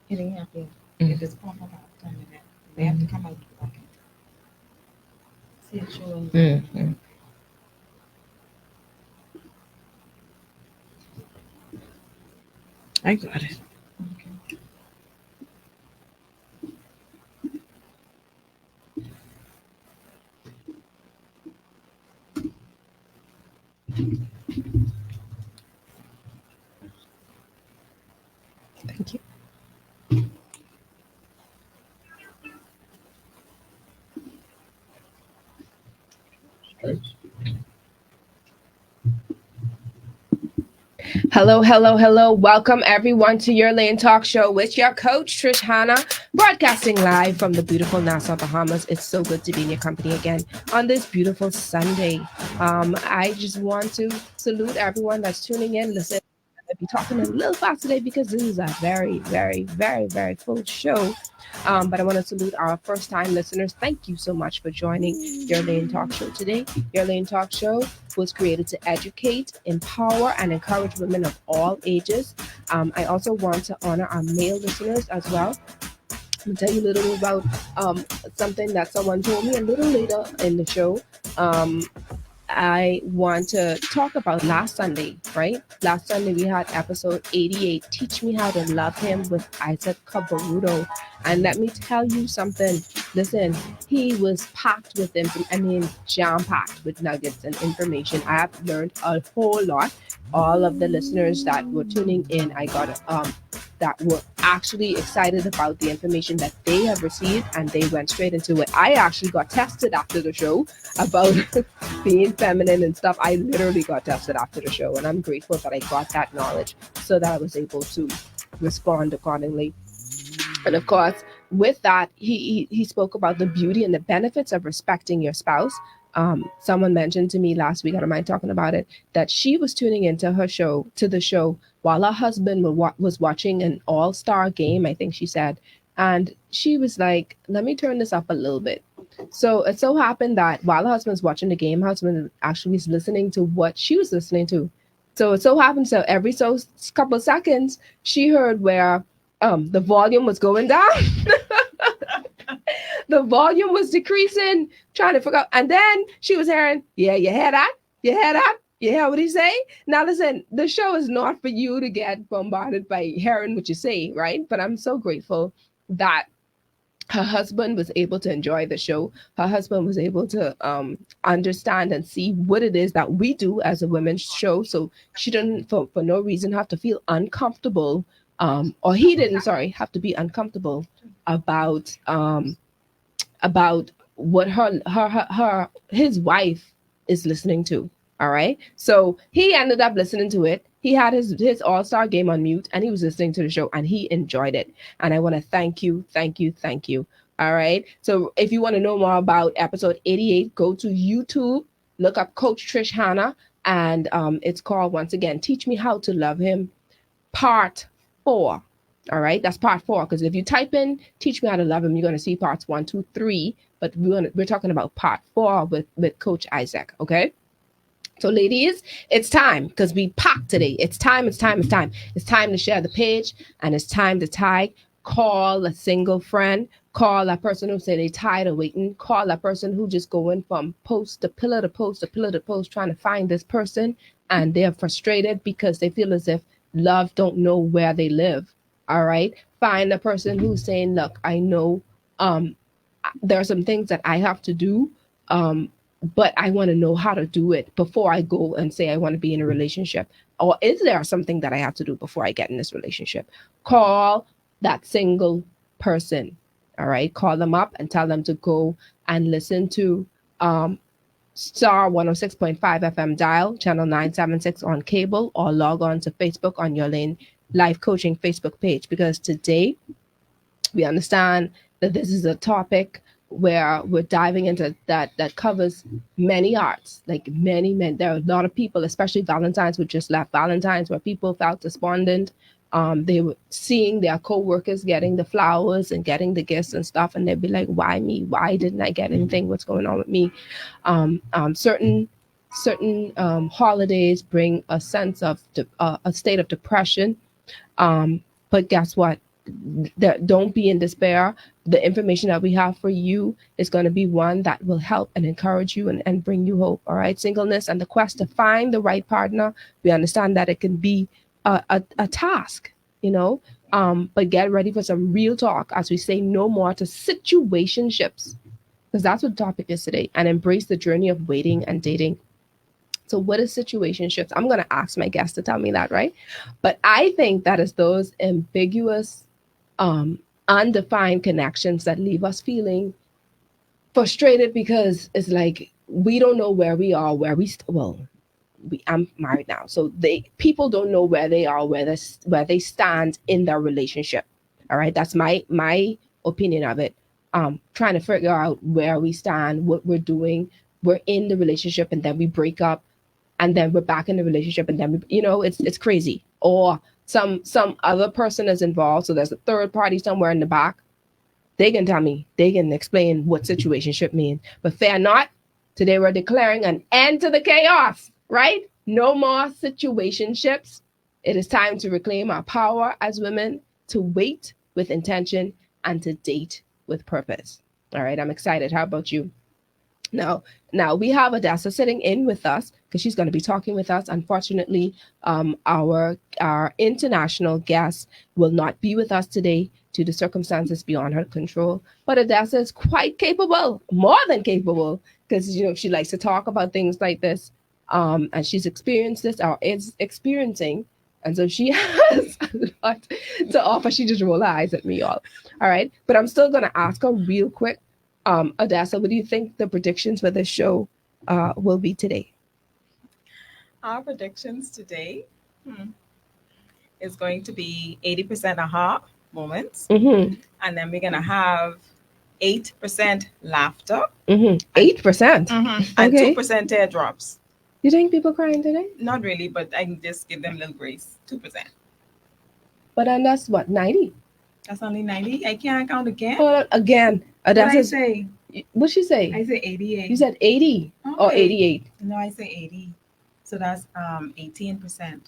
Hitting up here. If it's pop up, time that they have to come out to work. See it showing. I got it. Okay. Thank you. Hello, hello, hello. Welcome everyone to your Lane Talk Show with your coach, Trish Hanna, broadcasting live from the beautiful Nassau, Bahamas. It's so good to be in your company again on this beautiful Sunday. I just want to salute everyone that's tuning in. Listen, I'll be talking a little fast today because this is a very, very, very, very full show. But I want to salute our first time listeners. Thank you so much for joining Your Lane Talk Show today. Your Lane Talk Show was created to educate, empower, and encourage women of all ages. I also want to honor our male listeners as well. I'm going to tell you a little bit about something that someone told me a little later in the show. I want to talk about last Sunday, right? Last Sunday we had episode 88, Teach Me How to Love Him with Isaac Cabarudo. And let me tell you something. Listen, he was packed with jam-packed with nuggets and information. I have learned a whole lot. All of the listeners that were tuning in, I got that were actually excited about the information that they have received, and they went straight into it. I actually got tested after the show about being feminine and stuff. I literally got tested after the show, and I'm grateful that I got that knowledge so that I was able to respond accordingly. And of course, with that, he spoke about the beauty and the benefits of respecting your spouse. Someone mentioned to me last week, I don't mind talking about it, that she was tuning into the show while her husband was watching an all-star game, I think she said. And she was like, let me turn this up a little bit. So it so happened that while her husband was watching the game, her husband actually was listening to what she was listening to. So it so happened, so every couple of seconds, she heard where the volume was going down. The volume was decreasing, trying to figure out. And then she was hearing, yeah, you hear that? You hear that? You hear what he say? Now listen, the show is not for you to get bombarded by hearing what you say, right? But I'm so grateful that her husband was able to enjoy the show. Her husband was able to understand and see what it is that we do as a women's show. So she didn't, for no reason, have to feel uncomfortable, or he didn't, sorry, have to be uncomfortable about what his wife is listening to. All right. So he ended up listening to it. He had his all-star game on mute, and he was listening to the show, and he enjoyed it. And I want to thank you. All right. So if you want to know more about episode 88, go to YouTube, look up Coach Trish Hanna, and it's called, once again, Teach Me How to Love Him, Part 4. All right, that's part 4. Because if you type in Teach Me How to Love Him, you're going to see parts 1, 2, 3. But we're talking about part 4 with Coach Isaac. Okay. So ladies, it's time, because we packed today. It's time. It's time to share the page, and it's time to tag. Call a single friend. Call that person who say they tired of waiting. Call that person who just going from post to pillar to post to pillar to post, trying to find this person, and they're frustrated because they feel as if love don't know where they live. All right. Find a person who's saying, look, I know there are some things that I have to do, but I want to know how to do it before I go and say I want to be in a relationship. Or is there something that I have to do before I get in this relationship? Call that single person. All right. Call them up and tell them to go and listen to Star 106.5 FM dial, channel 976 on cable, or log on to Facebook on Your Lane Life Coaching Facebook page, because today we understand that this is a topic where we're diving into that covers many arts, like many men. There are a lot of people, especially Valentine's, we just left Valentine's, where people felt despondent. They were seeing their co-workers getting the flowers and getting the gifts and stuff, and they'd be like, why me? Why didn't I get anything? What's going on with me? Certain holidays bring a sense of a state of depression. But guess what? don't be in despair. The information that we have for you is going to be one that will help and encourage you and bring you hope. All right. Singleness and the quest to find the right partner. We understand that it can be a task, but get ready for some real talk as we say no more to situationships, because that's what the topic is today, and embrace the journey of waiting and dating. So what is situationships? I'm going to ask my guest to tell me that, right? But I think that is those ambiguous, undefined connections that leave us feeling frustrated because it's like we don't know where we are, I'm married now, so people don't know where they are, where they stand in their relationship. All right, that's my opinion of it. Trying to figure out where we stand, what we're doing. We're in the relationship and then we break up, and then we're back in the relationship, and then it's crazy. Or some other person is involved, so there's a third party somewhere in the back. They can tell me, they can explain what situationship means. But fear not, today we're declaring an end to the chaos, right? No more situationships. It is time to reclaim our power as women, to wait with intention and to date with purpose. All right, I'm excited. How about you? Now we have Odessa sitting in with us because she's going to be talking with us. Unfortunately, our international guest will not be with us today due to circumstances beyond her control. But Odessa is quite capable, more than capable, because she likes to talk about things like this, and she's experienced this or is experiencing, and so she has a lot to offer. She just rolled her eyes at me, y'all. All right, but I'm still going to ask her real quick. Odessa, what do you think the predictions for this show will be today? Our predictions today is going to be 80% aha moments. Mm-hmm. And then we're going to have 8% laughter. 8%? And Okay. 2% teardrops. You think people crying today? Not really, but I can just give them a little grace. 2%. But then that's what, 90? That's only 90? I can't count again. Well, again. What did I say? What'd she say? I say 88. You said 80 or 88? No, I say 80. So that's 18%.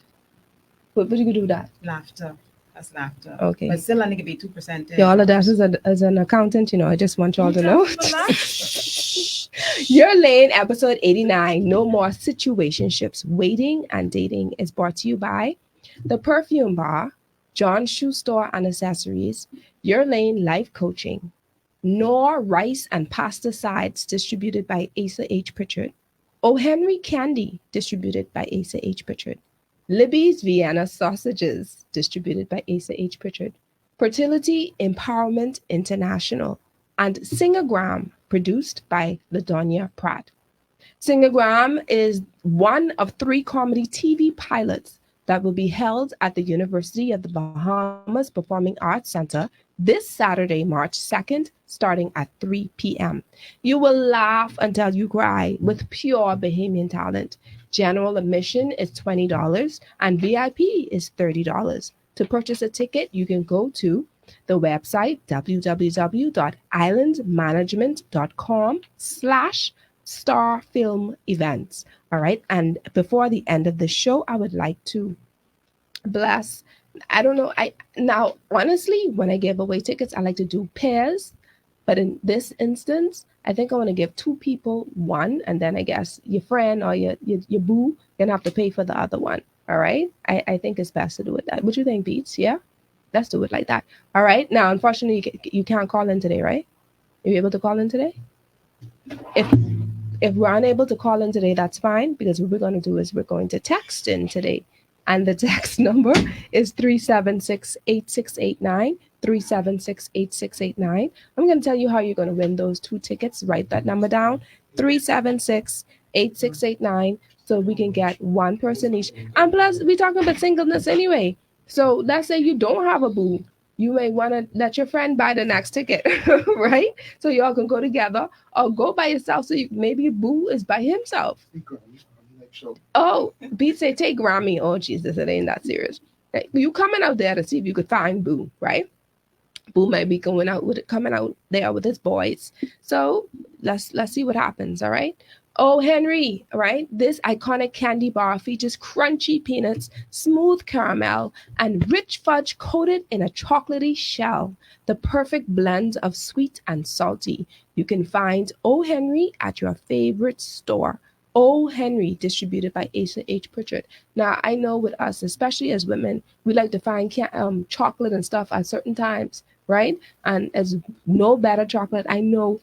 What you could do with that? Laughter. That's laughter. Okay. But still only could be 2%. Yeah, all of that as an accountant, I just want y'all to know. Your Lane, episode 89, No More Situationships, Waiting and Dating, is brought to you by The Perfume Bar, John's Shoe Store and Accessories, Your Lane Life Coaching, Knorr Rice and Pasta Sides, distributed by Asa H. Pritchard, O. Henry Candy, distributed by Asa H. Pritchard, Libby's Vienna Sausages, distributed by Asa H. Pritchard, Fertility Empowerment International, and Singagram, produced by LaDonia Pratt. Singagram is one of 3 comedy TV pilots that will be held at the University of the Bahamas Performing Arts Center this Saturday, March 2nd, starting at 3 p.m. You will laugh until you cry with pure Bahamian talent. General admission is $20 and VIP is $30. To purchase a ticket, you can go to the website www.islandmanagement.com/starfilmevents. All right. And before the end of the show, I would like to bless. I don't know. Now, honestly, when I give away tickets, I like to do pairs. But in this instance, I think I want to give 2 people one, and then I guess your friend or your boo gonna have to pay for the other one. All right. I think it's best to do it that. What you think, Beats? Yeah. Let's do it like that. All right. Now, unfortunately, you can't call in today, right? Are you able to call in today? If we're unable to call in today, that's fine, because what we're going to do is we're going to text in today. And the text number is 376-8689, 376-8689. I'm going to tell you how you're going to win those 2 tickets. Write that number down, 376-8689, so we can get 1 person each. And plus, we're talking about singleness anyway. So let's say you don't have a boo. You may want to let your friend buy the next ticket, right? So y'all can go together or go by yourself. So maybe boo is by himself. Oh, Beat say take Grammy. Oh, Jesus, it ain't that serious. You coming out there to see if you could find boo, right? Boo might be coming out there with his boys. So let's see what happens, all right? Oh, Henry, right? This iconic candy bar features crunchy peanuts, smooth caramel, and rich fudge coated in a chocolatey shell. The perfect blend of sweet and salty. You can find O. Henry at your favorite store. O. Henry, distributed by Asa H. Pritchard. Now, I know with us, especially as women, we like to find chocolate and stuff at certain times, right? And as no better chocolate, I know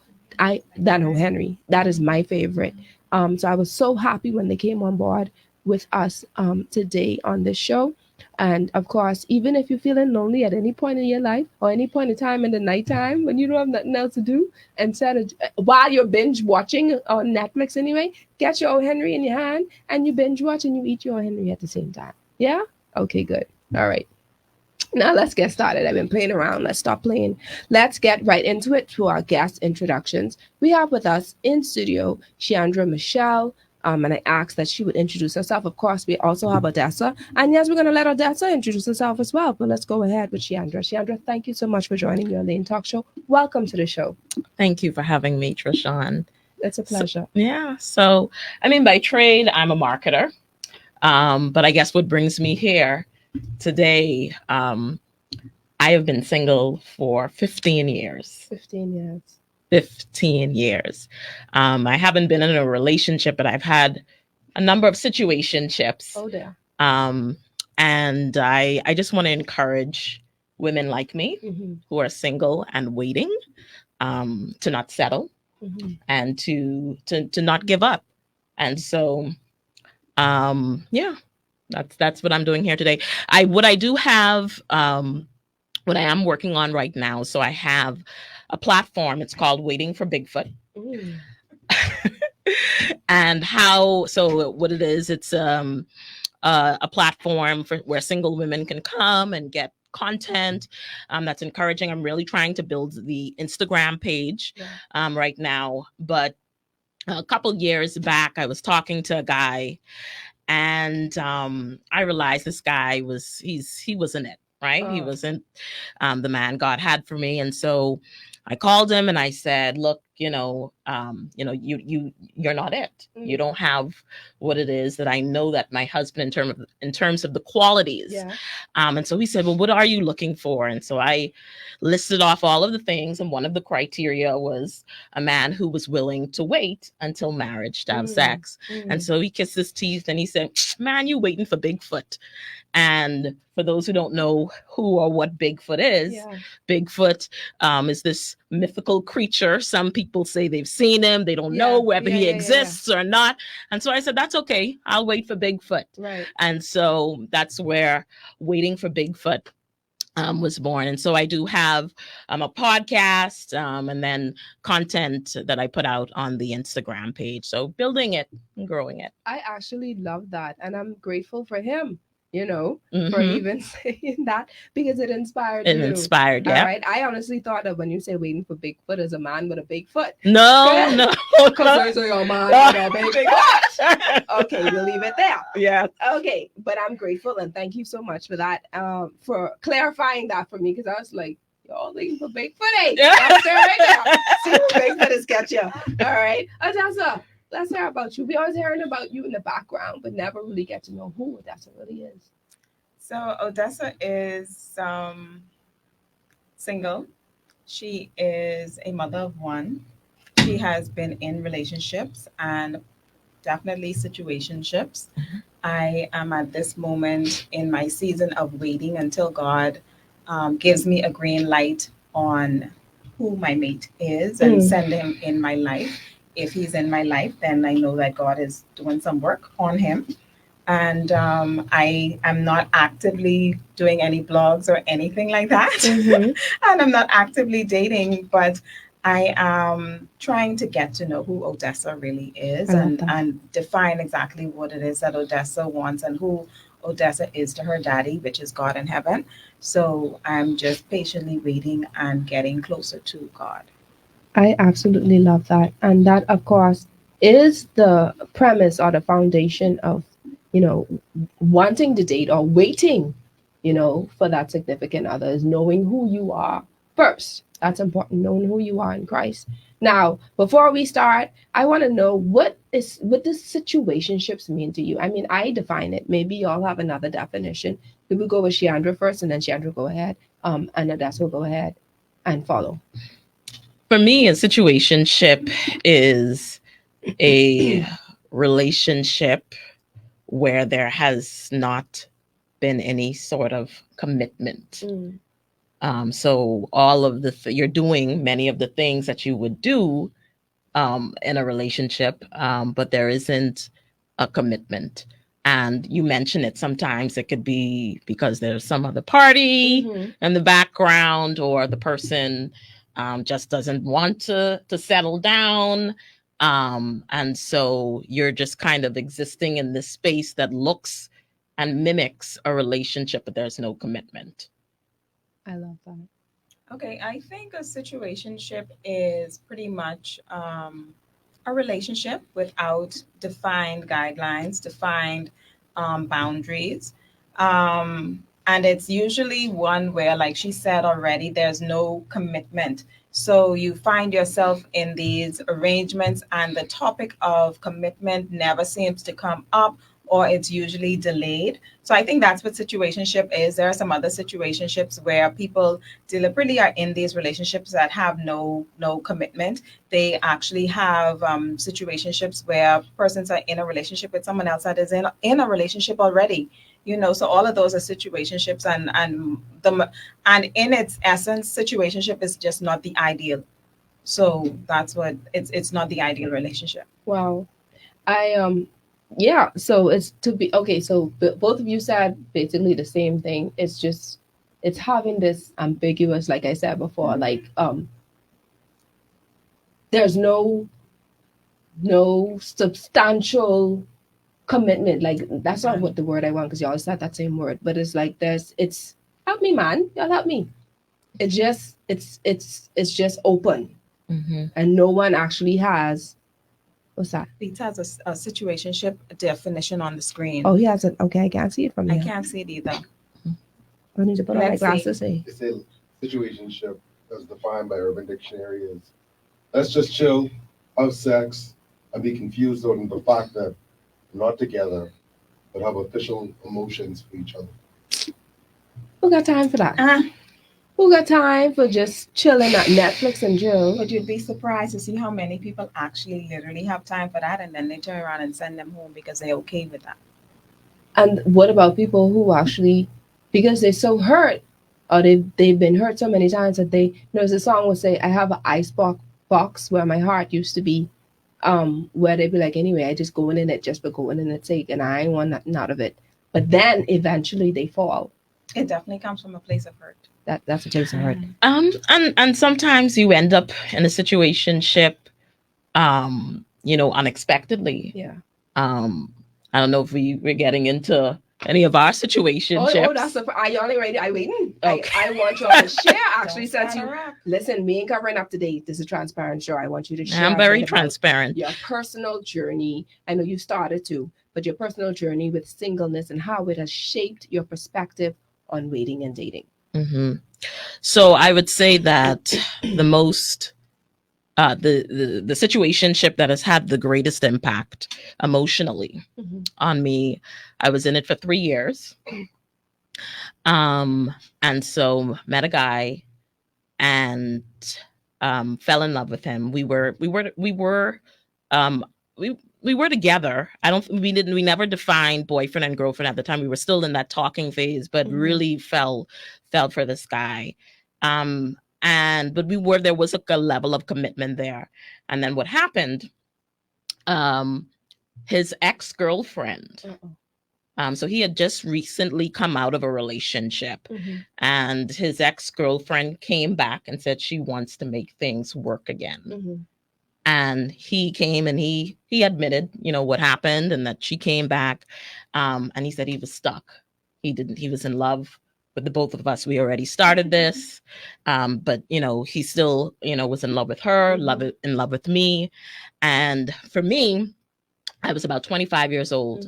than O. Henry. That is my favorite. So I was so happy when they came on board with us today on this show. And of course, even if you're feeling lonely at any point in your life or any point in time in the nighttime when you don't have nothing else to do, while you're binge watching on Netflix anyway, get your O. Henry in your hand and you binge watch and you eat your O. Henry at the same time. Yeah? Okay, good. All right. Now let's get started. I've been playing around. Let's stop playing. Let's get right into it to our guest introductions. We have with us in studio Chandra Michelle. And I asked that she would introduce herself. Of course, we also have Odessa. And yes, we're going to let Odessa introduce herself as well. But let's go ahead with Chandra. Chandra, thank you so much for joining your Lane Talk Show. Welcome to the show. Thank you for having me, Trishan. It's a pleasure. So by trade, I'm a marketer. But I guess what brings me here today, I have been single for 15 years. 15 years. 15 years. I haven't been in a relationship, but I've had a number of situationships. Oh, dear. And I just want to encourage women like me who are single and waiting to not settle and to not give up. And so, that's what I'm doing here today. What I am working on right now. So I have a platform. It's called Waiting for Bigfoot. And what it is, it's a platform where single women can come and get content that's encouraging. I'm really trying to build the Instagram page right now. But a couple years back, I was talking to a guy, and I realized this guy he wasn't it, right? He wasn't the man God had for me. And so I called him and I said, look, you're not it. You don't have what it is that I know that my husband in terms of the qualities. Yeah. And so he said, well, what are you looking for? And so I listed off all of the things. And one of the criteria was a man who was willing to wait until marriage to have sex. And so he kissed his teeth and he said, man, you waiting for Bigfoot. And for those who don't know who or what Bigfoot is, Bigfoot is this mythical creature. Some people say they've seen him. They don't know whether he exists or not. And so I said, that's okay. I'll wait for Bigfoot. Right. And so that's where Waiting for Bigfoot was born. And so I do have a podcast and then content that I put out on the Instagram page. So building it and growing it. I actually love that. And I'm grateful for him, for even saying that, because it inspired you. It inspired, yeah. All right. I honestly thought that when you say waiting for Bigfoot as a man with a big foot. No. Because I say a man with a big foot. Okay, we'll leave it there. Yeah. Okay, but I'm grateful and thank you so much for that, for clarifying that for me, because I was like, y'all waiting for Bigfoot, That's there right now. See who Bigfoot is catch you. All right. Odessa, let's hear about you. We always hearing about you in the background, but never really get to know who Odessa really is. So Odessa is single. She is a mother of one. She has been in relationships and definitely situationships. I am at this moment in my season of waiting until God gives me a green light on who my mate is and send him in my life. If he's in my life, then I know that God is doing some work on him. And I am not actively doing any blogs or anything like that. And I'm not actively dating, but I am trying to get to know who Odessa really is and define exactly what it is that Odessa wants and who Odessa is to her daddy, which is God in heaven. So I'm just patiently waiting and getting closer to God. I absolutely love that. And that, of course, is the premise or the foundation of, wanting to date or waiting, for that significant other, is knowing who you are first. That's important, knowing who you are in Christ. Now, before we start, I want to know what does situationships mean to you? I mean, I define it. Maybe y'all have another definition. Could we go with Shiandra first, and then Shiandra go ahead, and Adessa will go ahead and follow. For me, a situationship is a relationship where there has not been any sort of commitment. So all of you're doing many of the things that you would do in a relationship, but there isn't a commitment. And you mention it sometimes it could be because there's some other party in the background, or the person just doesn't want to settle down. And so you're just kind of existing in this space that looks and mimics a relationship, but there's no commitment. I love that. Okay, I think a situationship is pretty much a relationship without defined guidelines, defined boundaries. And it's usually one where, like she said already, there's no commitment. So you find yourself in these arrangements, and the topic of commitment never seems to come up, or it's usually delayed. So I think that's what situationship is. There are some other situationships where people deliberately are in these relationships that have no commitment. They actually have situationships where persons are in a relationship with someone else that is in a relationship already. So all of those are situationships, and in its essence, situationship is just not the ideal. So that's what it's not the ideal relationship. Wow. Yeah, so it's to be okay. So both of you said basically the same thing. It's having this ambiguous, like I said before, like there's no substantial commitment. Like that's not what the word I want, because y'all said that same word. But it's like it's help me, man. Y'all help me. It's just open, and no one actually has. What's that? Pete has a situationship definition on the screen. Oh, he has it. Okay, I can't see it from here. I can't see it either. I need to put on my glasses. It said situationship, as defined by Urban Dictionary, is let's just chill, have sex, and be confused on the fact that we're not together, but have official emotions for each other. Who got time for that? Who got time for just chilling at Netflix and chill? But you'd be surprised to see how many people actually literally have time for that, and then they turn around and send them home because they're okay with that. And what about people who actually, because they're so hurt, or they've been hurt so many times that as the song would say, I have an ice box where my heart used to be, where they'd be like, anyway, I just going in it just for going in its sake, and I ain't want nothing out of it. But then eventually they fall. It definitely comes from a place of hurt. That's a place of hurt. And sometimes you end up in a situationship, unexpectedly. Yeah. I don't know if we're getting into any of our situationships. Oh, that's are y'all ain't ready? I waiting. Okay. I want y'all to share. Actually, since you listen, me ain't covering up to date. This is a transparent show. I want you to share. I'm very transparent. Your personal journey. I know you started to, but your personal journey with singleness and how it has shaped your perspective on waiting and dating. So I would say that the most the situationship that has had the greatest impact emotionally on me, I was in it for 3 years, and so met a guy and fell in love with him. We were together. We never defined boyfriend and girlfriend at the time. We were still in that talking phase, but really fell for this guy. But there was a level of commitment there. And then what happened, his ex-girlfriend, so he had just recently come out of a relationship, and his ex-girlfriend came back and said she wants to make things work again. And he came and he admitted, what happened, and that she came back. And he said he was stuck. He was in love with the both of us. We already started this. But he still, was in love with her, in love with me. And for me, I was about 25 years old.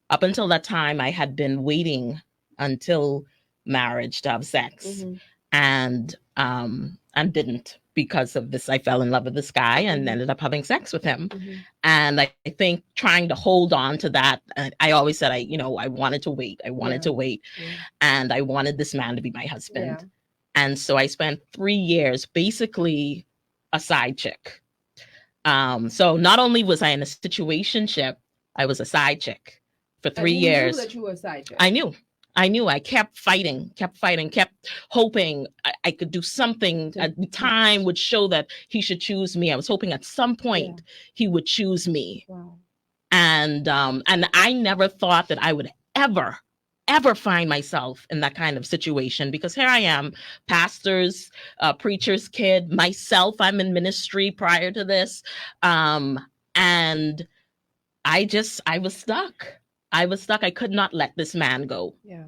Up until that time, I had been waiting until marriage to have sex. And and didn't because of this. I fell in love with this guy and ended up having sex with him. And I think trying to hold on to that, I always said, I wanted to wait. I wanted to wait. And I wanted this man to be my husband. And so I spent 3 years basically a side chick. So not only was I in a situationship, I was a side chick for 3 years. You knew that you were a side chick. I knew. I kept fighting, kept hoping I could do something. Time would show that he should choose me. I was hoping at some point he would choose me. Wow. And I never thought that I would ever find myself in that kind of situation, because here I am, pastor's, preacher's kid, myself, I'm in ministry prior to this. And I was stuck. I could not let this man go. Yeah.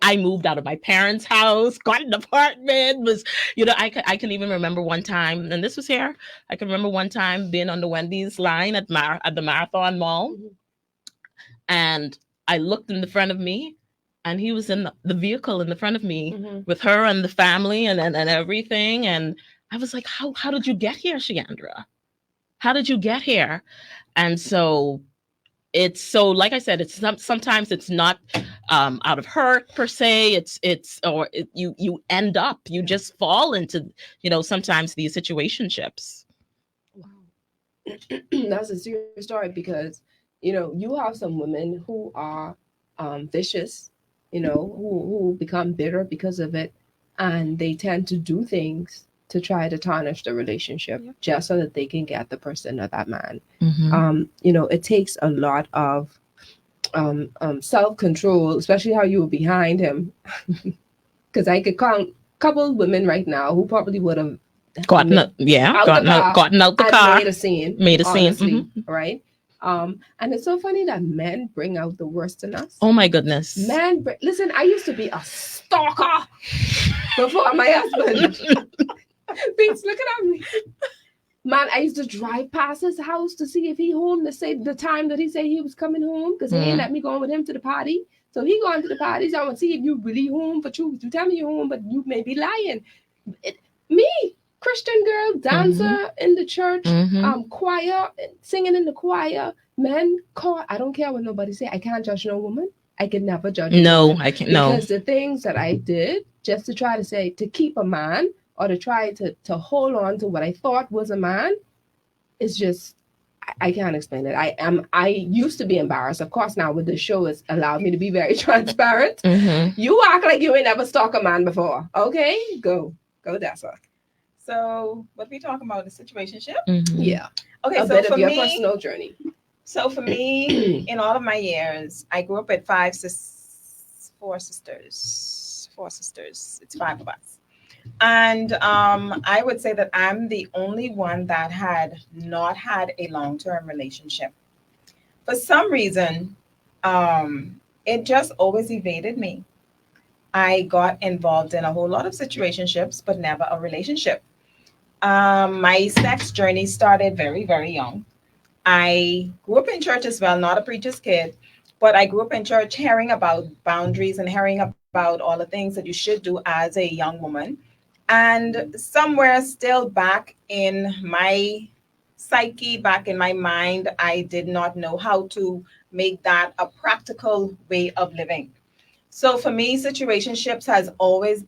I moved out of my parents' house, got an apartment, I can even remember one time, and this was here, I can remember one time being on the Wendy's line at the Marathon Mall. And I looked in the front of me, and he was in the vehicle in the front of me with her and the family and everything. And I was like, how did you get here, Sheandra? How did you get here? And so like I said, sometimes it's not out of hurt per se. You end up, you just fall into, sometimes these situationships. Wow. That's a serious story, because, you have some women who are vicious, who become bitter because of it. And they tend to do things to try to tarnish the relationship just so that they can get the person or that man. It takes a lot of self-control, especially how you were behind him. Because I could count a couple of women right now who probably would have gotten out the car, made a scene, honestly, right? And it's so funny that men bring out the worst in us. Oh my goodness. Listen, I used to be a stalker before my husband. Beats looking at me. Man, I used to drive past his house to see if he home, to say the time that he said he was coming home, because he ain't let me go with him to the party. So he going to the parties. I want to see if you really home for truth. You tell me you're home, but you may be lying. Me, Christian girl, dancer in the church, choir, singing in the choir. Men caught. I don't care what nobody say. I can't judge no woman. I can never judge. No, I can't. No, because the things that I did just to try to say to keep a man, or to try to hold on to what I thought was a man, is just, I can't explain it. I used to be embarrassed. Of course, now with the show, it's allowed me to be very transparent. You act like you ain't never stalked a man before. Okay, go Dessa. So what we talking about, the situationship? Yeah. Okay, a so bit for of your me, personal journey. So for me, in all of my years, I grew up with four sisters. It's 5 of us. And I would say that I'm the only one that had not had a long-term relationship. For some reason, it just always evaded me. I got involved in a whole lot of situationships, but never a relationship. My sex journey started very, very young. I grew up in church as well, not a preacher's kid, but I grew up in church hearing about boundaries and hearing about all the things that you should do as a young woman. And somewhere still back in my psyche, back in my mind, I did not know how to make that a practical way of living. So for me, situationships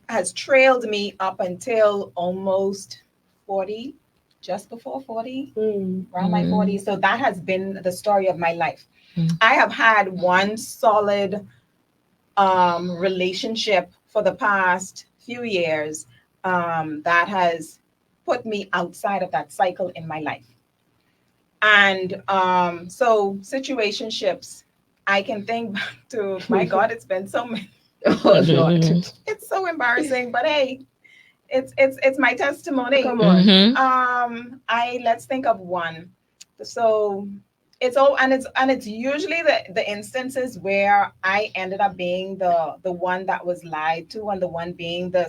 has trailed me up until almost 40, just before 40, around my 40s. So that has been the story of my life. I have had one solid relationship for the past few years that has put me outside of that cycle in my life. And so situationships, I can think back to, my God, it's been so many. Oh, Lord. It's so embarrassing, but hey, it's my testimony. Come on. Let's think of one. So it's usually the instances where I ended up being the one that was lied to, and the one being the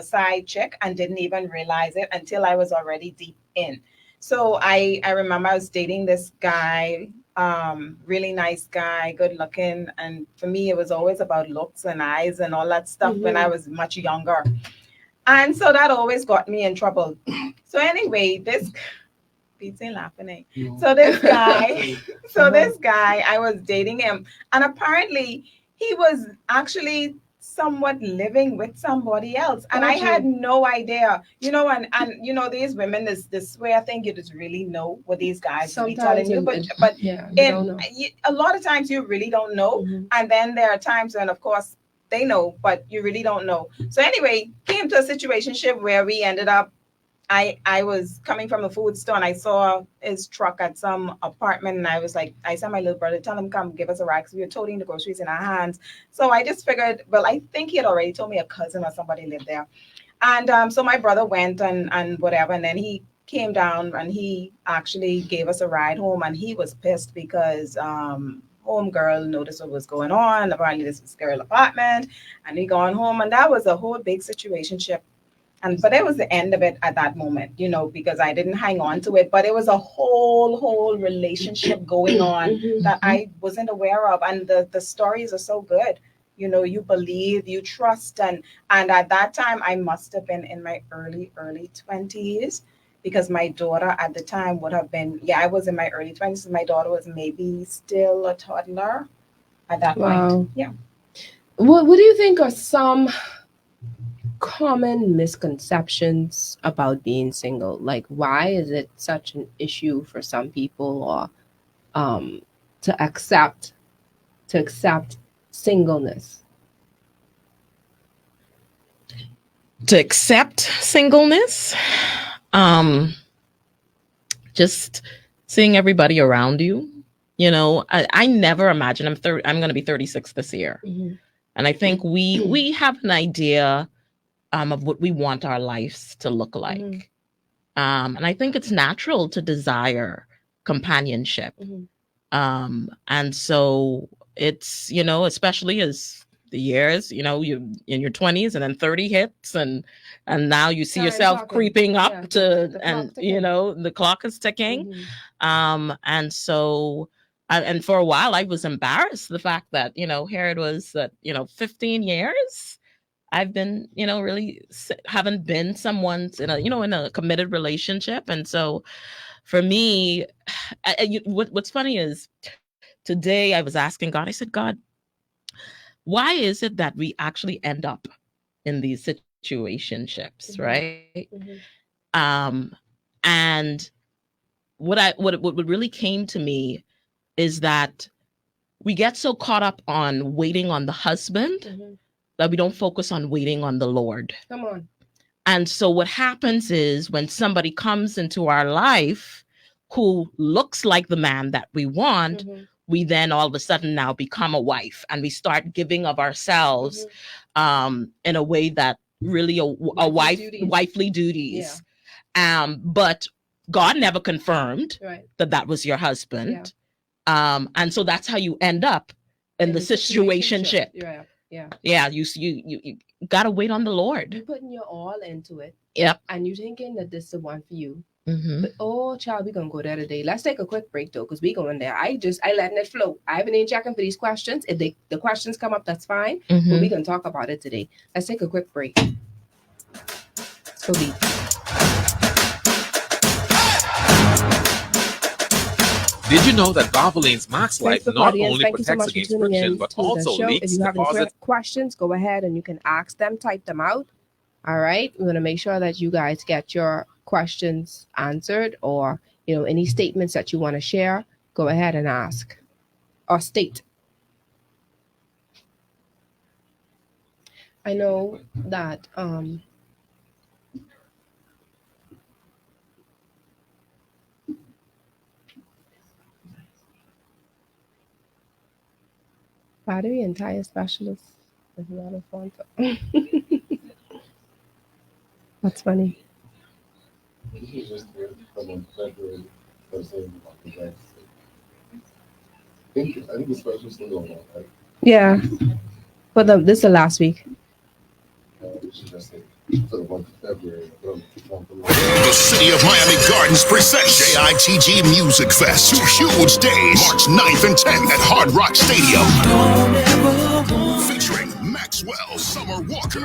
side chick, and didn't even realize it until I was already deep in. So I remember I was dating this guy, really nice guy, good looking, and for me it was always about looks and eyes and all that stuff when I was much younger. And so that always got me in trouble. So anyway, this Pete's ain't laughing. Eh? So this guy, I was dating him, and apparently he was actually somewhat living with somebody else, and I had no idea. And these women, this way I think you just really know what these guys will be telling you, but yeah, a lot of times you really don't know, and then there are times when, of course, they know, but you really don't know. So anyway, came to a situationship where we ended up. I was coming from a food store and I saw his truck at some apartment, and I said my little brother, tell him come give us a ride, because we were toting the groceries in our hands. So I just figured, well, I think he had already told me a cousin or somebody lived there. And so my brother went and whatever, and then he came down and he actually gave us a ride home, and he was pissed because home girl noticed what was going on. Apparently this was girl apartment, and he gone home, and that was a whole big situationship. But it was the end of it at that moment, because I didn't hang on to it. But it was a whole relationship going on that I wasn't aware of. And the stories are so good. You believe, you trust. And at that time, I must have been in my early 20s, because my daughter at the time would have been, I was in my early 20s. My daughter was maybe still a toddler at that point. Yeah. What do you think are some common misconceptions about being single? Like, why is it such an issue for some people, or to accept singleness? To accept singleness, just seeing everybody around you. I never imagined. I'm going to be 36 this year, and I think we have an idea of what we want our lives to look like. And I think it's natural to desire companionship. And so it's, especially as the years, you in your 20s, and then 30 hits, and now you see yourself creeping up the clock is ticking. And so, and for a while I was embarrassed, the fact that, here it was that, 15 years I've been, really haven't been someone's in a committed relationship. And so for me, what's funny is today I was asking God, I said, God, why is it that we actually end up in these situationships, right? And what really came to me is that we get so caught up on waiting on the husband that we don't focus on waiting on the Lord. Come on. And so what happens is when somebody comes into our life who looks like the man that we want, we then all of a sudden now become a wife, and we start giving of ourselves in a way that really wifely duties. But God never confirmed that was your husband. And so that's how you end up in the situationship. You gotta wait on the Lord. You're putting your all into it. Yep. And you're thinking that this is the one for you. But child, we're gonna go there today. Let's take a quick break though, because we going there. I letting it flow. I haven't been checking for these questions. If the questions come up, that's fine. But we can talk about it today. Let's take a quick break. Let's go deep. Did you know that Valvoline's Max Life not audience, only protects so against friction, but also leaks if you have deposits? any questions, go ahead and you can ask them, type them out. All right. We're going to make sure that you guys get your questions answered, or, any statements that you want to share, go ahead and ask or state. I know that, battery and tire specialist is not a sponsor. That's funny. This is just weird from February. I think the specialist still going on, right? Yeah. But this is the last week. We should just say for the month of February. The City of Miami Gardens presents JITG Music Fest. 2 huge days, March 9th and 10th at Hard Rock Stadium. Featuring Mac Maxwell, Summer Walker,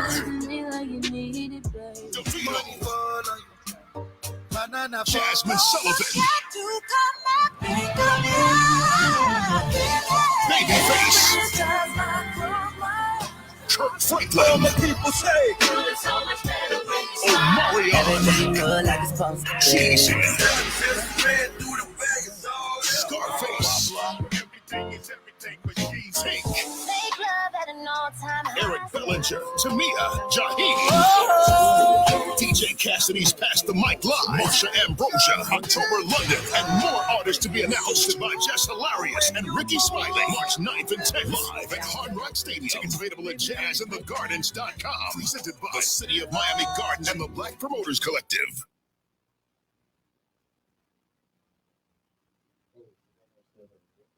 DeVito, Jasmine Sullivan, Babyface, Kirk Franklin, Omarion, Cheesy, Scarface, Tank, Eric Bellinger, Tamia, Jaheem, DJ Cassidy's Pass the Mic Live, Marsha Ambrosia, October London, and more artists to be announced by Jess Hilarious and Ricky Smiley, March 9th and 10th, live at Hard Rock Stadium. Tickets available at jazzinthegardens.com. Presented by the City of Miami Gardens and the Black Promoters Collective.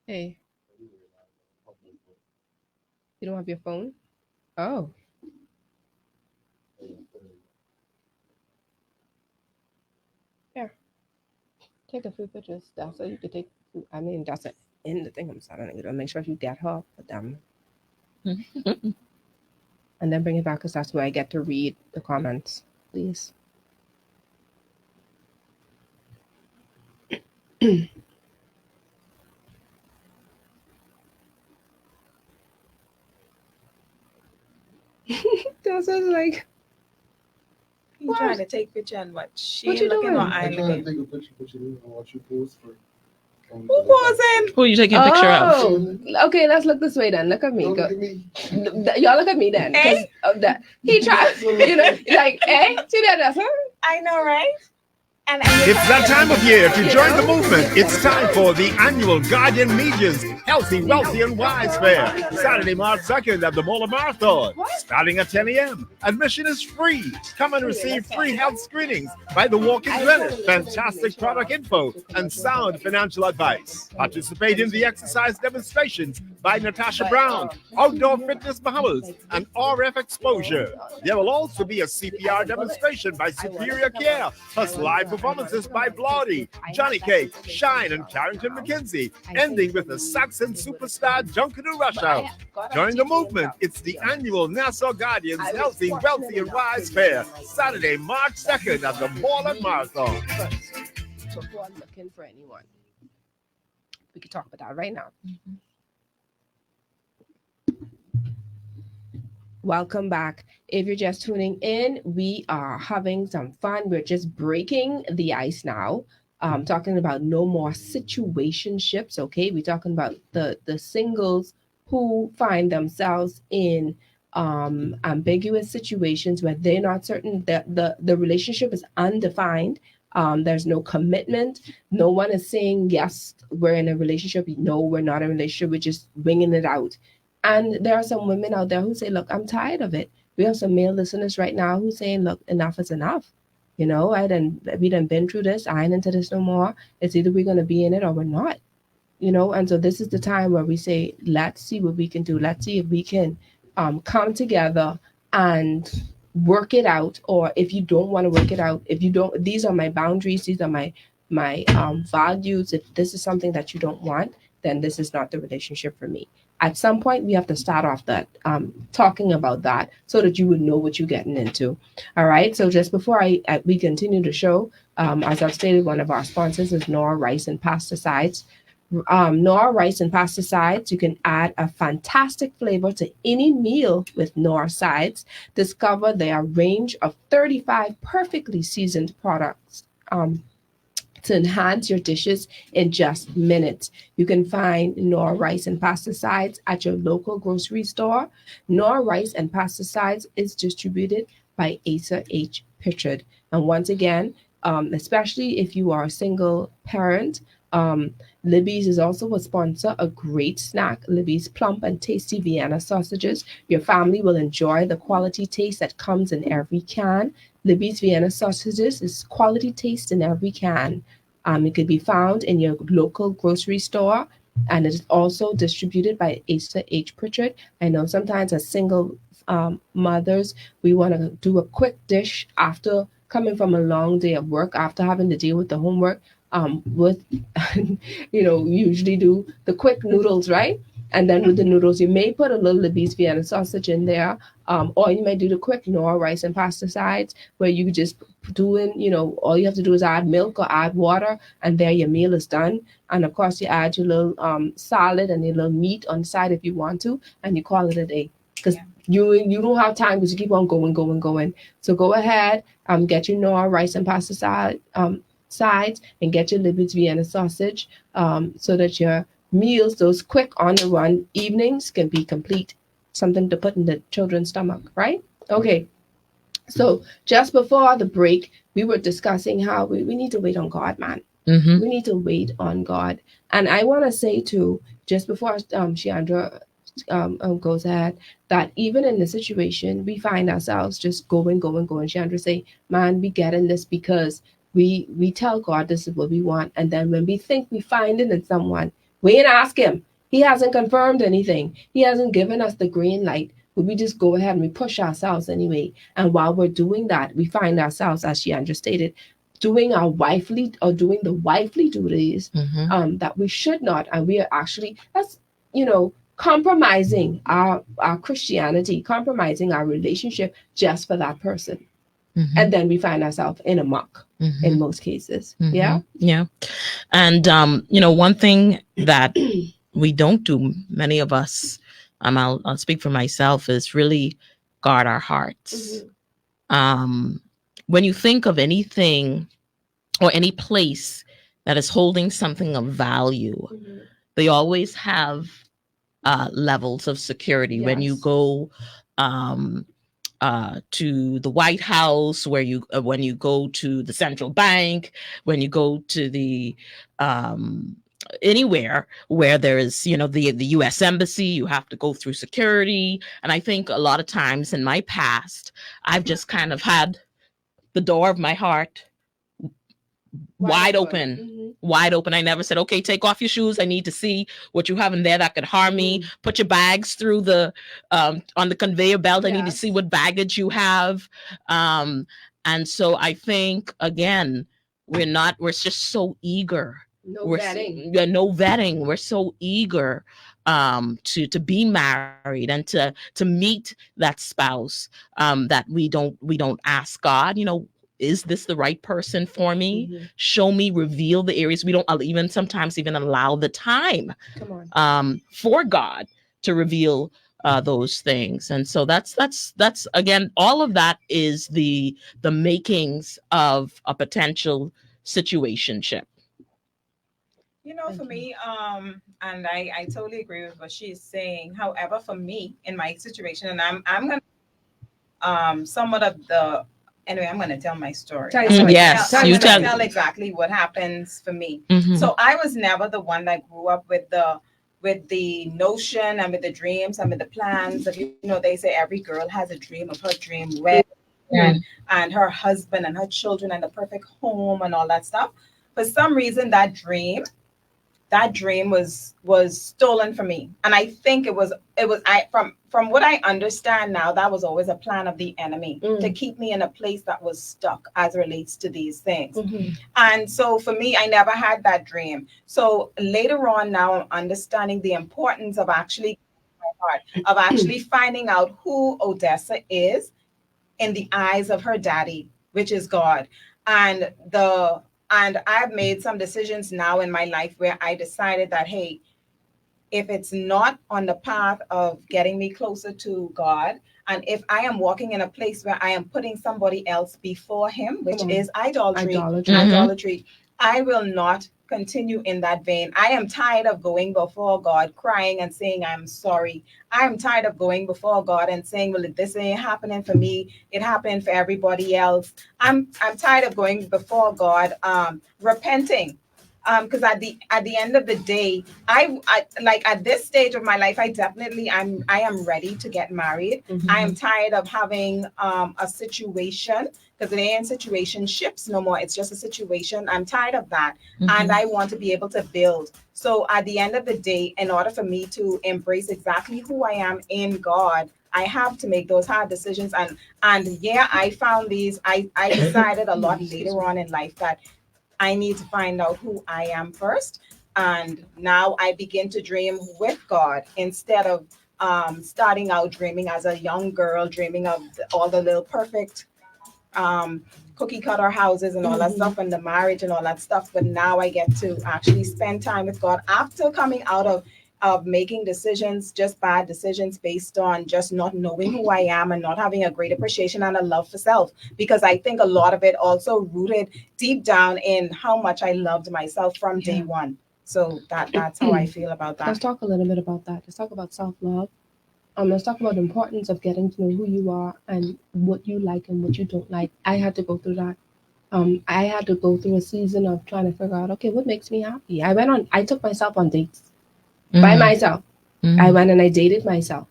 Hey. You don't have your phone? Oh. Here. Take a few pictures. That's so you can take. I mean, that's in the thing. I'm sorry. You know, make sure you get her for them. And then bring it back because that's where I get to read the comments, please. That's like. You trying to take picture and what? She What you looking doing? or I I'm trying to looking? take a picture, but you didn't want you post for. Who wasn't? Who are you taking a picture of? Oh, okay. Let's look this way then. Look at me. Don't Go. look at me. Y'all look at me then. 'Cause of that. He tried. You know, like, eh? See that? That's her. I know, right? And It's that time of year to join the movement. It's time for the annual Guardian Media's Healthy, Wealthy, and Wise Fair, Saturday, March 2nd at the Mola Marathon, starting at 10 a.m. Admission is free. Come and receive free health screenings by the walk-in clinic, fantastic product info, and sound financial advice. Participate in the exercise demonstrations by Natasha Brown, Outdoor Fitness Bahamas, and RF Exposure. There will also be a CPR demonstration by Superior Care, plus live performances by Blondie, Johnny Cake, Shine, and Carrington McKenzie, ending with the Saxon superstar Junkadoo Rush Out. Join the movement. It's the annual Nassau Guardians Healthy, Wealthy, and Wise Fair, Saturday, March 2nd at the Moreland Marathon. Before I'm looking for anyone, we could talk about that right now. Welcome back. If you're just tuning in, we are having some fun. We're just breaking the ice now. Talking about no more situationships. Okay, we're talking about the singles who find themselves in ambiguous situations where they're not certain that the relationship is undefined. There's no commitment. No one is saying yes, we're in a relationship. No, we're not in a relationship. We're just winging it out. And there are some women out there who say, look, I'm tired of it. We have some male listeners right now who saying, look, enough is enough. You know, we done been through this. I ain't into this no more. It's either we're going to be in it or we're not. You know, and so this is the time where we say, let's see what we can do. Let's see if we can come together and work it out. Or if you don't want to work it out, if you don't, these are my boundaries. These are my values. If this is something that you don't want, then this is not the relationship for me. At some point, we have to start off that talking about that so that you would know what you're getting into. All right. So just before we continue the show, as I've stated, one of our sponsors is Nora Rice and Pesticides. Nora Rice and Pesticides, you can add a fantastic flavor to any meal with Nora Sides. Discover their range of 35 perfectly seasoned products to enhance your dishes in just minutes. You can find Nora Rice and Pesticides at your local grocery store. Nora Rice and Pesticides is distributed by Asa H. Pritchard. And once again, especially if you are a single parent, Libby's is also a sponsor, a great snack. Libby's plump and tasty Vienna sausages. Your family will enjoy the quality taste that comes in every can. Libby's Vienna sausages is quality taste in every can. It could be found in your local grocery store, and it is also distributed by Asa H. Pritchard. I know sometimes as single mothers, we want to do a quick dish after coming from a long day of work, after having to deal with the homework. With, you know, we usually do the quick noodles, right? And then with the noodles, you may put a little Libby's Vienna sausage in there, or you might do the quick Nor rice and pasta sides, where you just doing, all you have to do is add milk or add water, and there your meal is done. And of course, you add your little salad and your little meat on the side if you want to, and you call it a day. Because you don't have time because you keep on going. So go ahead, get your Nor rice and pasta sides, and get your Libby's Vienna sausage, so that your meals, those quick on the run evenings, can be complete. Something to put in the children's stomach, right? Okay. So just before the break, we were discussing how we need to wait on God, man. We need to wait on God. And I want to say too, just before Shiandra goes ahead, that even in the situation, we find ourselves just going. Shiandra say, man, we get in this because we tell God this is what we want. And then when we think we find it in someone, we ain't ask him. He hasn't confirmed anything. He hasn't given us the green light. But we just go ahead and we push ourselves anyway. And while we're doing that, we find ourselves, as Shiandra stated, doing the wifely duties that we should not. And we are actually, that's, compromising our Christianity, compromising our relationship just for that person. And then we find ourselves in a muck in most cases. Yeah. And one thing that we don't do, many of us, I'll speak for myself, is really guard our hearts. When you think of anything or any place that is holding something of value, they always have levels of security. Yes. When you go to the White House, when you go to the central bank, when you go to the anywhere where there is, the U.S. Embassy, you have to go through security. And I think a lot of times in my past, I've just kind of had the door of my heart wide open. I never said, okay, take off your shoes. I need to see what you have in there that could harm me. Put your bags through the on the conveyor belt. I need to see what baggage you have. And so I think, again, we're just so eager. No vetting. We're so eager to be married and to meet that spouse, that we don't ask God, is this the right person for me? Show me, reveal the areas. We don't sometimes even allow the time for God to reveal those things. And so that's again, all of that is the makings of a potential situationship. For me, and I totally agree with what she's saying. However, for me, in my situation, and I'm gonna somewhat of the anyway, I'm gonna tell my story. Yes, I'm gonna tell exactly what happens for me. So I was never the one that grew up with the notion and with the dreams and with the plans of, they say every girl has a dream of her dream wedding and her husband and her children and the perfect home and all that stuff. For some reason, that dream was stolen from me. And I think it was from what I understand now, that was always a plan of the enemy to keep me in a place that was stuck as relates to these things. And so for me, I never had that dream. So later on now, I'm understanding the importance of actually finding out who Odessa is in the eyes of her daddy, which is God. And I've made some decisions now in my life where I decided that, hey, if it's not on the path of getting me closer to God, and if I am walking in a place where I am putting somebody else before him, which is idolatry, I will not continue in that vein. I am tired of going before God, crying and saying, I'm sorry. I am tired of going before God and saying, well, this ain't happening for me. It happened for everybody else. I'm tired of going before God, repenting. Because at the end of the day, I like at this stage of my life, I am ready to get married. I am tired of having a situation, because it ain't situationships no more. It's just a situation. I'm tired of that. And I want to be able to build. So at the end of the day, in order for me to embrace exactly who I am in God, I have to make those hard decisions. And I found these, I decided a lot later on in life that I need to find out who I am first. And now I begin to dream with God instead of starting out dreaming as a young girl, dreaming of all the little perfect cookie cutter houses and all that stuff, and the marriage and all that stuff. But now I get to actually spend time with God after coming out of making decisions, just bad decisions based on just not knowing who I am and not having a great appreciation and a love for self. Because I think a lot of it also rooted deep down in how much I loved myself from day one. So that's how I feel about that. Let's talk a little bit about that. Let's talk about self-love. Let's talk about the importance of getting to know who you are and what you like and what you don't like. I had to go through that. I had to go through a season of trying to figure out, okay, what makes me happy? I took myself on dates by myself. I went and I dated myself.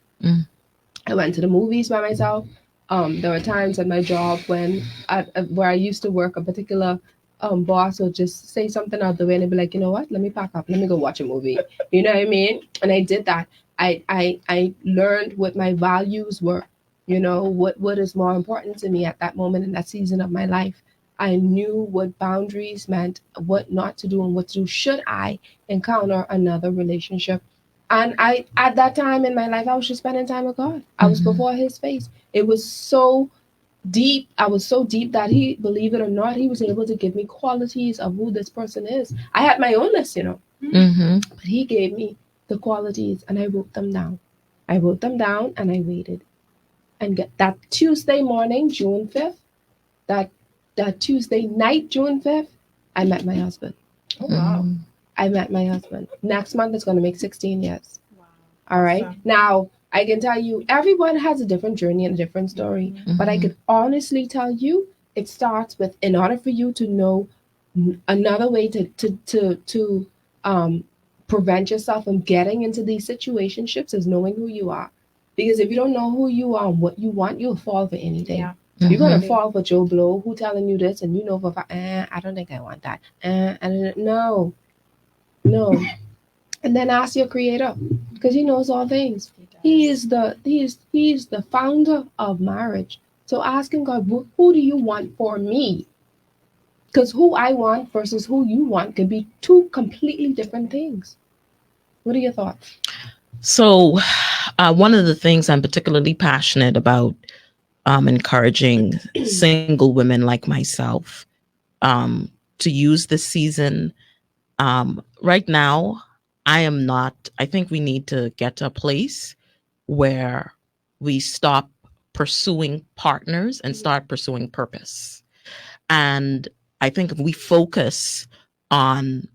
I went to the movies by myself. There were times at my job when where I used to work, a particular boss would just say something out the way and they'd be like, you know what, let me pack up, let me go watch a movie. You know what I mean? And I did that. I learned what my values were, you know, what is more important to me at that moment in that season of my life. I knew what boundaries meant, what not to do and what to do should I encounter another relationship. And at that time in my life, I was just spending time with God. I was before his face. It was so deep. I was so deep that he, believe it or not, he was able to give me qualities of who this person is. I had my own list, you know, but he gave me the qualities and I wrote them down. I wrote them down and I waited. And get that Tuesday morning, June 5th, that Tuesday night, June 5th, I met my husband. Oh, wow. I met my husband. Next month it's going to make 16 years. Wow. All right. Awesome. Now, I can tell you, everyone has a different journey and a different story. But I could honestly tell you, it starts with, in order for you to know another way to prevent yourself from getting into these situationships is knowing who you are. Because if you don't know who you are and what you want, you'll fall for anything. Yeah. You're going to fall for Joe Blow, who telling you this, and you know for I don't think I want that. No. And then ask your creator, because he knows all things. He is the founder of marriage. So asking God, who do you want for me? Because who I want versus who you want can be two completely different things. What are your thoughts? So one of the things I'm particularly passionate about encouraging single women like myself to use this season. Right now, I think we need to get to a place where we stop pursuing partners and start pursuing purpose. And I think if we focus on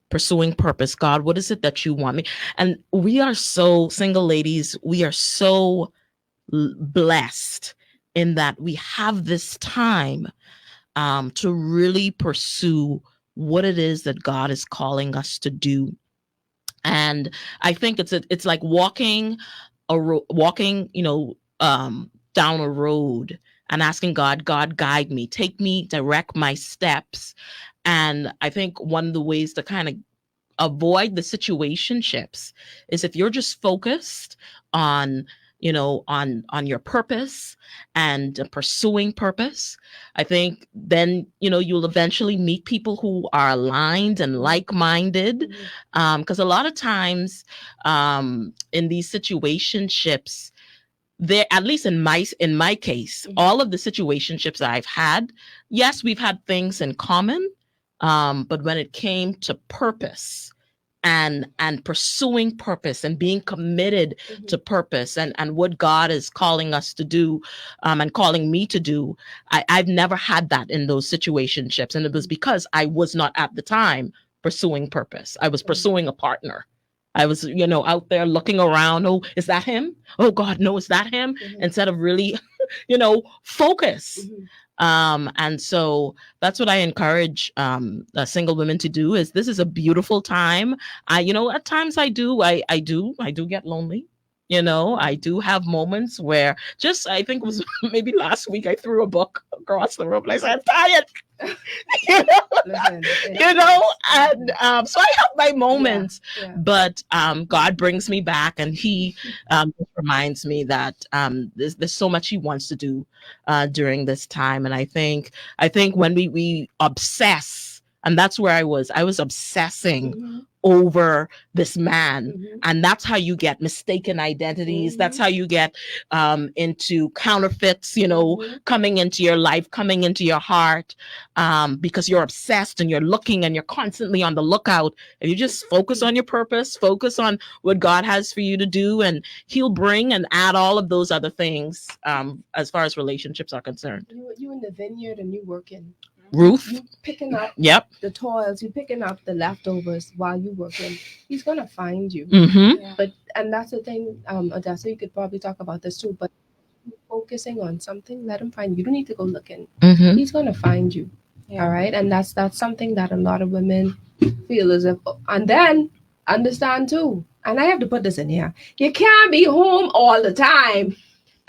pursuing purpose, God, what is it that you want me? And we are so, single ladies, we are so blessed in that we have this time to really pursue what it is that God is calling us to do. And I think it's like walking, down a road and asking God, guide me, take me, direct my steps. And I think one of the ways to kind of avoid the situationships is if you're just focused on your purpose and pursuing purpose, I think then, you'll eventually meet people who are aligned and like-minded. Because a lot of times in these situationships, there, at least in my case, all of the situationships that I've had, yes, we've had things in common. But when it came to purpose and pursuing purpose and being committed to purpose and what God is calling us to do and calling me to do, I've never had that in those situationships. And it was because I was not at the time pursuing purpose. I was pursuing a partner. I was, out there looking around. Oh, is that him? Oh God, no, is that him? Instead of really, focus. And so that's what I encourage single women to do. Is this is a beautiful time. At times I do get lonely. I do have moments where I think it was maybe last week, I threw a book across the room and I said, I'm tired. And so I have my moments, but God brings me back, and he reminds me that there's so much he wants to do during this time. And I think when we obsess And that's where I was obsessing Mm-hmm. over this man. Mm-hmm. And that's how you get mistaken identities. That's how you get into counterfeits, coming into your life, coming into your heart, because you're obsessed and you're looking and you're constantly on the lookout. If you just focus on your purpose, focus on what God has for you to do, and he'll bring and add all of those other things as far as relationships are concerned. You in the vineyard and you working. Ruth? You picking up Yep. the toils, you picking up the leftovers while you working. He's gonna find you. Mm-hmm. And that's the thing, Odessa, you could probably talk about this too, but focusing on something, let him find you. You don't need to go looking. Mm-hmm. He's gonna find you. Yeah. All right. And that's something that a lot of women feel as if, and then understand too. And I have to put this in here. You can't be home all the time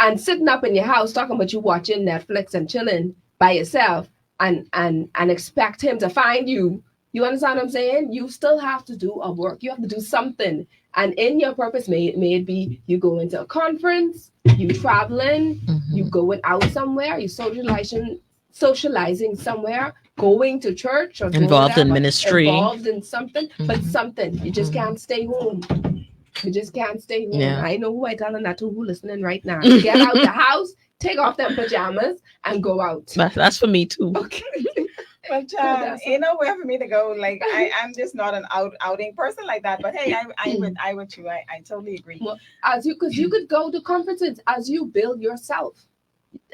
and sitting up in your house talking about you watching Netflix and chilling by yourself and expect him to find you. You understand what I'm saying? You still have to do a work. You have to do something. And in your purpose, may it be you go into a conference, you traveling, you going out somewhere, you socializing somewhere, going to church, or involved in ministry, involved in something, but something. You just can't stay home. You just can't stay home. Yeah. I know who I telling that to, who listening right now. Get out the house, take off them pajamas, and go out. That's for me too. Okay. But ain't nowhere for me to go. Like I'm just not an outing person like that. But hey, I with you. I totally agree. Well, because you could go to conferences as you build yourself.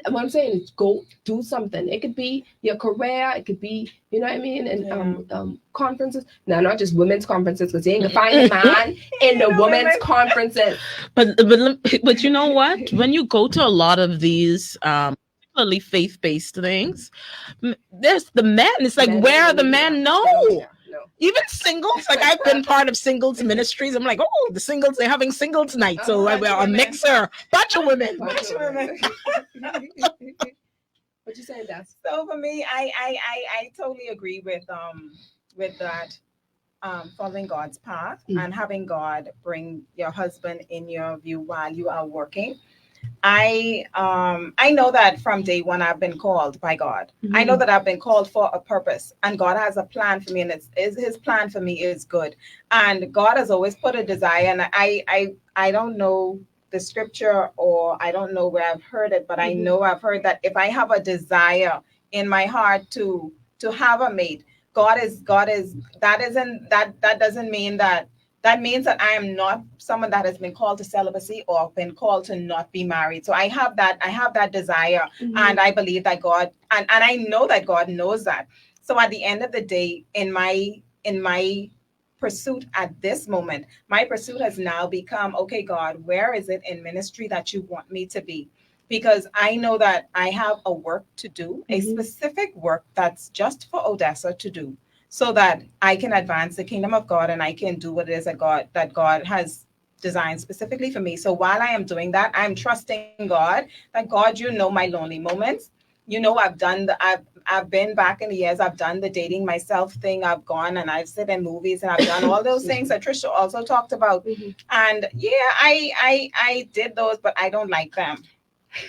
And what I'm saying is go do something. It could be your career. It could be, you know what I mean? And conferences. No, not just women's conferences, because you ain't gonna find a man in the women's conferences. But you know what? When you go to a lot of these particularly faith-based things, there's the men. It's like, where are the men? No. Even singles, like I've been part of singles ministries. I'm like, oh, the singles, they're having singles night. So a mixer, bunch of women. What you saying, Tazz? So for me, I totally agree with that, following God's path and having God bring your husband in your view while you are working. I know that from day one I've been called by God. I know that I've been called for a purpose, and God has a plan for me, and his plan for me is good. And God has always put a desire, and I don't know the scripture, or I don't know where I've heard it, but I know I've heard that if I have a desire in my heart to have a mate, that doesn't mean that means that I am not someone that has been called to celibacy or been called to not be married. So I have that desire, and I believe that God, and I know that God knows that. So at the end of the day, in my pursuit at this moment, my pursuit has now become, okay, God, where is it in ministry that you want me to be? Because I know that I have a work to do, a specific work that's just for Odessa to do, so that I can advance the kingdom of God and I can do what it is that God has designed specifically for me. So while I am doing that, I'm trusting God, that God, you know my lonely moments. You know, I've been back in the years, I've done the dating myself thing. I've gone and I've sit in movies and I've done all those things that Trisha also talked about. And yeah, I did those, but I don't like them.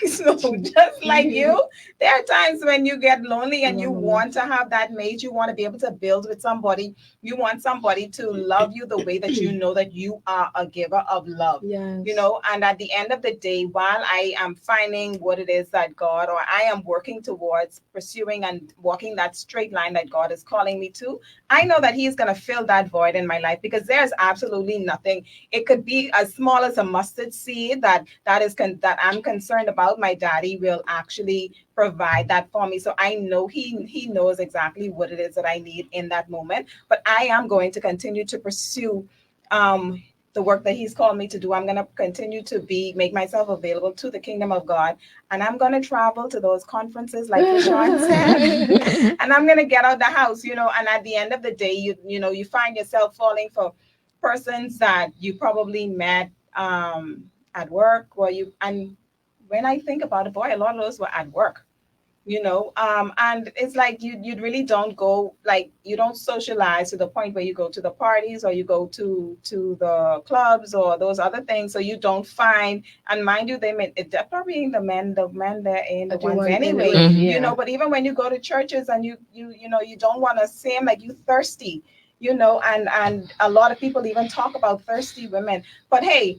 So just like you, there are times when you get lonely and you want to have that mate, you want to be able to build with somebody, you want somebody to love you the way that you know that you are a giver of love. Yes. You know, and at the end of the day, while I am finding what it is that God, or I am working towards pursuing and walking that straight line that God is calling me to, I know that He's going to fill that void in my life, because there's absolutely nothing. It could be as small as a mustard seed that I'm concerned about. My daddy will actually provide that for me. So I know he knows exactly what it is that I need in that moment. But I am going to continue to pursue the work that He's called me to do. I'm going to continue to make myself available to the kingdom of God. And I'm going to travel to those conferences like Rashawn said. And I'm going to get out the house, you know, and at the end of the day, you find yourself falling for persons that you probably met at work, and when I think about it, boy, a lot of those were at work. And it's like you really don't go, like, you don't socialize to the point where you go to the parties or you go to the clubs or those other things, so you don't find. And mind you, they're probably the men they're in the But you ones want anyway, yeah. but even when you go to churches and you don't want to seem like you thirsty, and a lot of people even talk about thirsty women, but hey,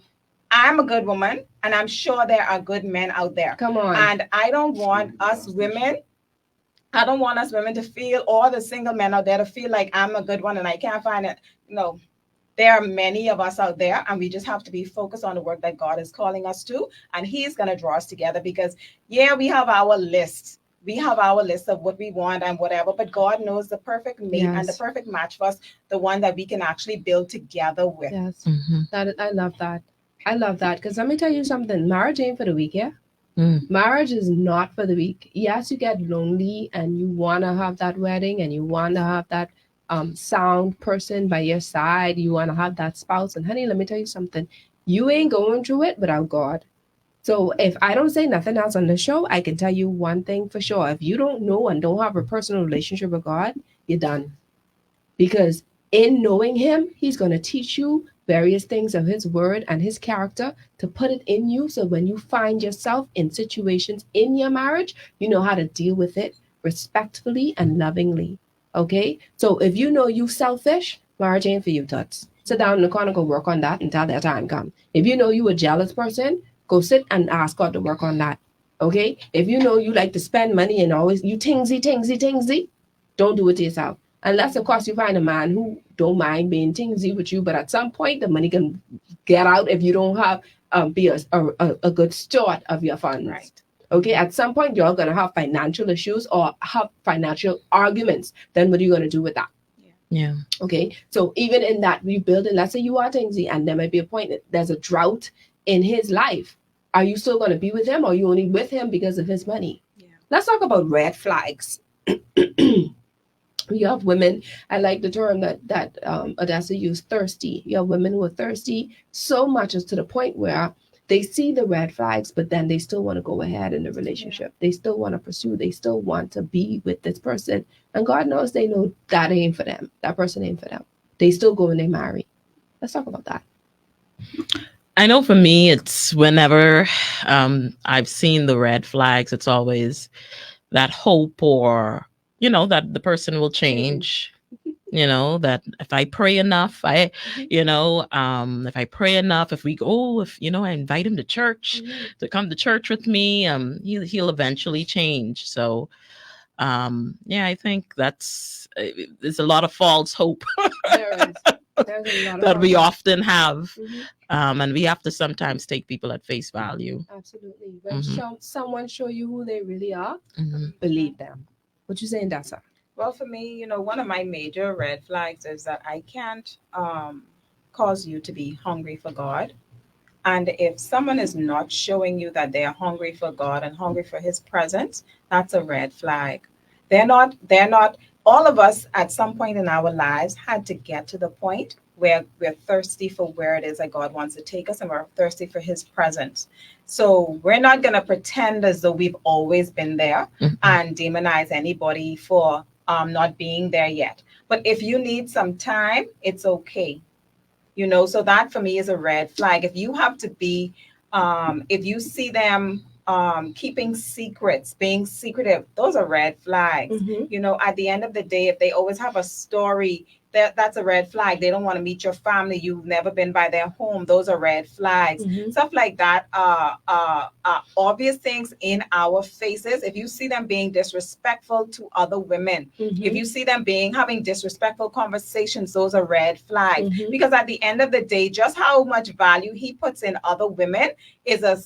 I'm a good woman, and I'm sure there are good men out there. Come on. And I don't want us women to feel, or the single men out there to feel like I'm a good one and I can't find it. No, there are many of us out there, and we just have to be focused on the work that God is calling us to, and He's going to draw us together. Because we have our list. We have our list of what we want and whatever, but God knows the perfect mate and the perfect match for us, the one that we can actually build together with. Yes, I love that. I love that, because let me tell you something. Marriage ain't for the weak, yeah? Marriage is not for the weak. Yes, you get lonely and you want to have that wedding and you want to have that sound person by your side. You want to have that spouse. And honey, let me tell you something. You ain't going through it without God. So if I don't say nothing else on the show, I can tell you one thing for sure. If you don't know and don't have a personal relationship with God, you're done. Because in knowing Him, He's going to teach you various things of His word and His character to put it in you. So when you find yourself in situations in your marriage, you know how to deal with it respectfully and lovingly. Okay? So if you know you selfish, marriage ain't for you, Tuts. Sit down in the corner, go work on that until that time comes. If you know you a jealous person, go sit and ask God to work on that. Okay? If you know you like to spend money and always you tingsy, don't do it to yourself. Unless, of course, you find a man who don't mind being tingsy with you, but at some point the money can get out if you don't have be a good steward of your funds. Right. Okay, at some point you're gonna have financial issues or have financial arguments. Then what are you gonna do with that? Yeah. Okay, so even in that, we build it. Let's say you are tingsy, and there might be a point that there's a drought in his life. Are you still gonna be with him, or are you only with him because of his money? Yeah. Let's talk about red flags. You have women, I like the term that Odessa used, thirsty. You have women who are thirsty so much as to the point where they see the red flags, but then they still want to go ahead in the relationship. They still want to pursue. They still want to be with this person. And God knows they know that ain't for them. That person ain't for them. They still go and they marry. Let's talk about that. I know for me, it's whenever I've seen the red flags, it's always that hope or that the person will change, that if I pray enough, if I pray enough, if I invite him to church, to come to church with me, he'll eventually change. So, I think there's a lot of false hope There's a lot of that we false often have. And we have to sometimes take people at face value. Absolutely. When someone show you who they really are, believe them. What you saying, Dasa? Well, for me, one of my major red flags is that I can't cause you to be hungry for God. And if someone is not showing you that they are hungry for God and hungry for His presence, that's a red flag. They're not. All of us at some point in our lives had to get to the point where we're thirsty for where it is that God wants to take us, and we're thirsty for His presence. So we're not going to pretend as though we've always been there and demonize anybody for not being there yet. But if you need some time, it's okay. So that for me is a red flag. If you have to be, if you see them keeping secrets, being secretive, those are red flags. At the end of the day, if they always have a story, that's a red flag. They don't want to meet your family. You've never been by their home. Those are red flags. Stuff like that are obvious things in our faces. If you see them being disrespectful to other women, if you see them having disrespectful conversations, those are red flags. Because at the end of the day, just how much value he puts in other women is a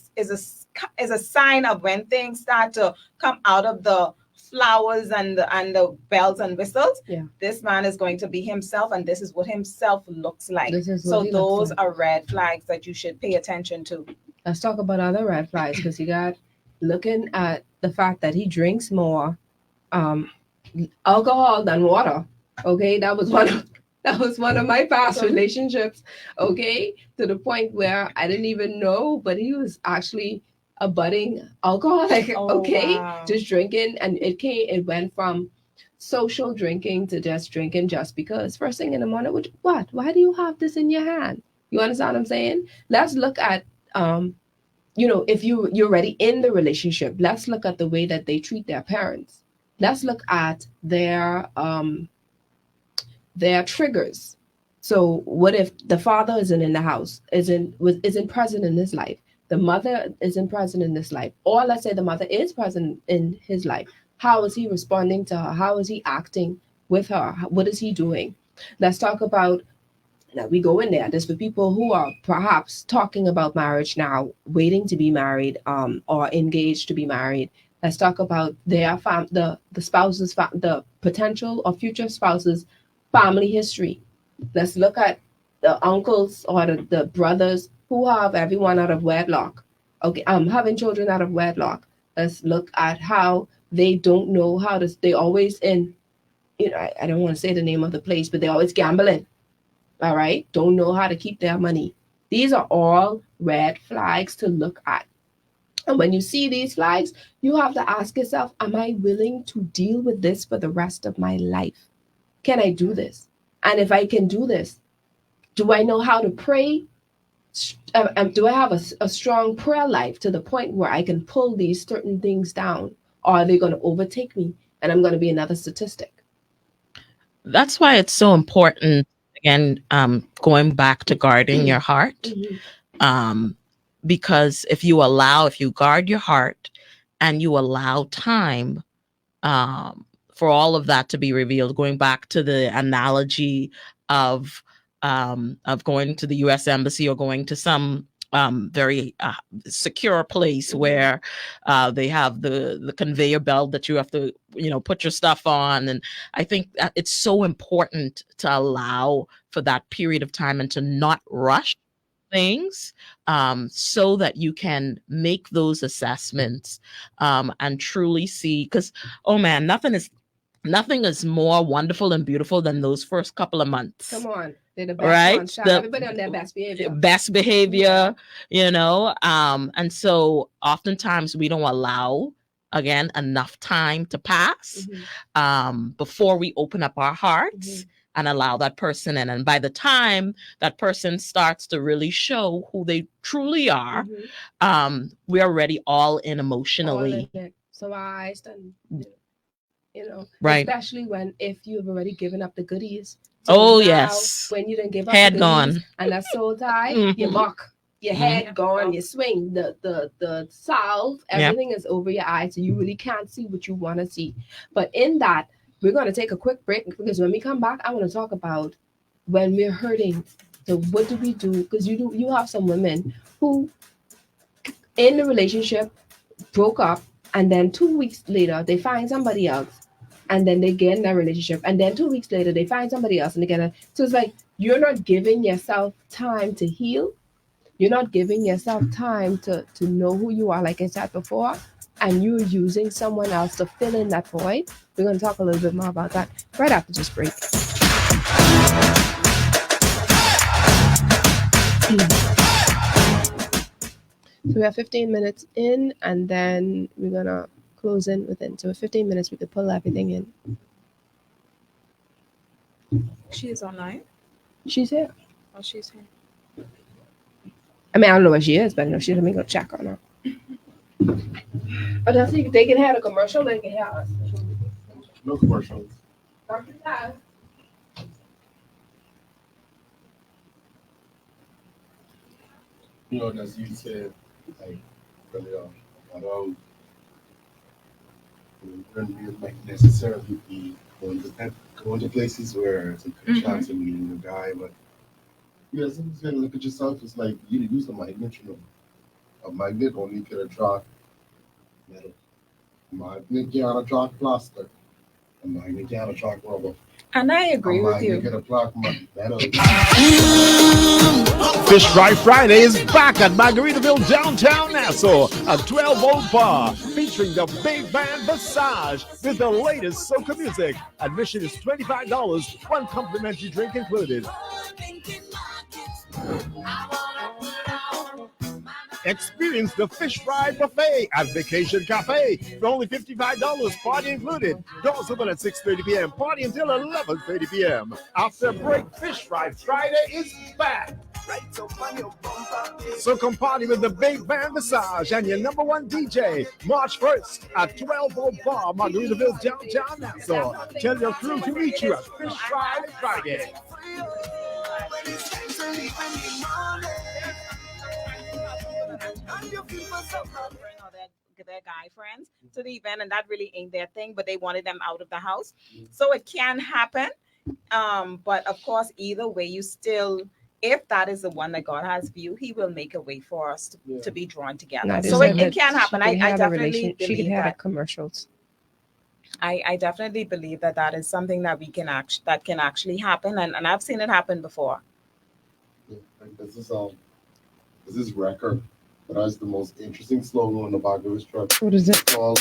sign of when things start to come out of the flowers and the bells and whistles. This man is going to be himself, and this is what himself looks like. So those are red flags that you should pay attention to. Let's talk about other red flags, because you got looking at the fact that he drinks more alcohol than water. Okay, that was one of my past relationships. Okay, to the point where I didn't even know, but he was actually a budding alcoholic. Oh, Okay, wow. just drinking, and it went from social drinking to just drinking just because. First thing in the morning, what? Why do you have this in your hand? You understand what I'm saying? Let's look at if you're already in the relationship, let's look at the way that they treat their parents. Let's look at their triggers. So what if the father isn't in the house, isn't present in this life? The mother isn't present in this life. Or let's say the mother is present in his life. How is he responding to her? How is he acting with her? What is he doing? Let's talk about, now we go in there. This for people who are perhaps talking about marriage now, waiting to be married, or engaged to be married. Let's talk about their the spouse's the potential or future spouse's family history. Let's look at the uncles or the brothers who have everyone out of wedlock. Okay, having children out of wedlock. Let's look at how they don't know how to. They always in, I don't want to say the name of the place, but they're always gambling. All right, don't know how to keep their money. These are all red flags to look at. And when you see these flags, you have to ask yourself, am I willing to deal with this for the rest of my life? Can I do this? And if I can do this, do I know how to pray? Do I have a strong prayer life to the point where I can pull these certain things down? Or are they going to overtake me and I'm going to be another statistic? That's why it's so important, again, going back to guarding your heart. Mm-hmm. Because if you guard your heart and you allow time for all of that to be revealed, going back to the analogy of going to the U.S. Embassy or going to some very secure place where they have the conveyor belt that you have to, put your stuff on. And I think that it's so important to allow for that period of time and to not rush things, so that you can make those assessments and truly see, because, oh man, nothing is more wonderful and beautiful than those first couple of months. Come on. They're the best right? ones. Everybody on their best behavior. Best behavior, and so oftentimes we don't allow, again, enough time to pass before we open up our hearts and allow that person in. And by the time that person starts to really show who they truly are, we're already all in emotionally. All in it. So and right. Especially if you've already given up the goodies. So yes. When you didn't give up head the gone and that soul tie, you muck. Your head gone, you swing, the salve, everything is over your eyes, so you really can't see what you want to see. But in that, we're going to take a quick break, because when we come back, I want to talk about when we're hurting. So what do we do? Because you have some women who in the relationship broke up, and then 2 weeks later they find somebody else, and then they get in that relationship, and then 2 weeks later they find somebody else, and they get it. So it's like you're not giving yourself time to heal. You're not giving yourself time to know who you are, like I said before, and you're using someone else to fill in that void. We're going to talk a little bit more about that right after this break. So we have 15 minutes in, and then we're going to close in within. So in 15 minutes, we could pull everything in. She is online. She's here. Oh, she's here. I mean, I don't know where she is, but she's let me go check on her. But I think they can have a commercial, they can have us. No commercials. Dr. Tazz. As you said, like earlier, although we wouldn't like necessarily be going to places where it's a good chance of meeting a guy, but sometimes you gotta look at yourself. It's like you use a magnet, A magnet only can attract metal. A magnet can't attract plastic. A magnet can't attract rubber. And I agree with you. Can attract metal. Fish Fry Friday is back at Margaritaville, downtown Nassau, a 12-volt bar featuring the big band Massage with the latest soca music. Admission is $25, one complimentary drink included. Experience the fish fry buffet at Vacation Cafe for only $55, party included. Doors open at 6:30 p.m., party until 11:30 p.m. After break, Fish Fry Friday is back. So come party with the Big Band Massage and your number one DJ, March 1st at 12 Old Bar, Margaritaville, downtown Nassau. Tell your crew to meet you at Fish Fry Friday. Their guy friends to the event, and that really ain't their thing, but they wanted them out of the house. So it can happen. But of course, either way, you still, if that is the one that God has for you, he will make a way for us to be drawn together. So it can happen. I definitely she could believe have that. commercials. I definitely believe that is something that we can that can actually happen, and I've seen it happen before. Yeah, like this is record, but has the most interesting slogan on the back of his truck. What is it? Called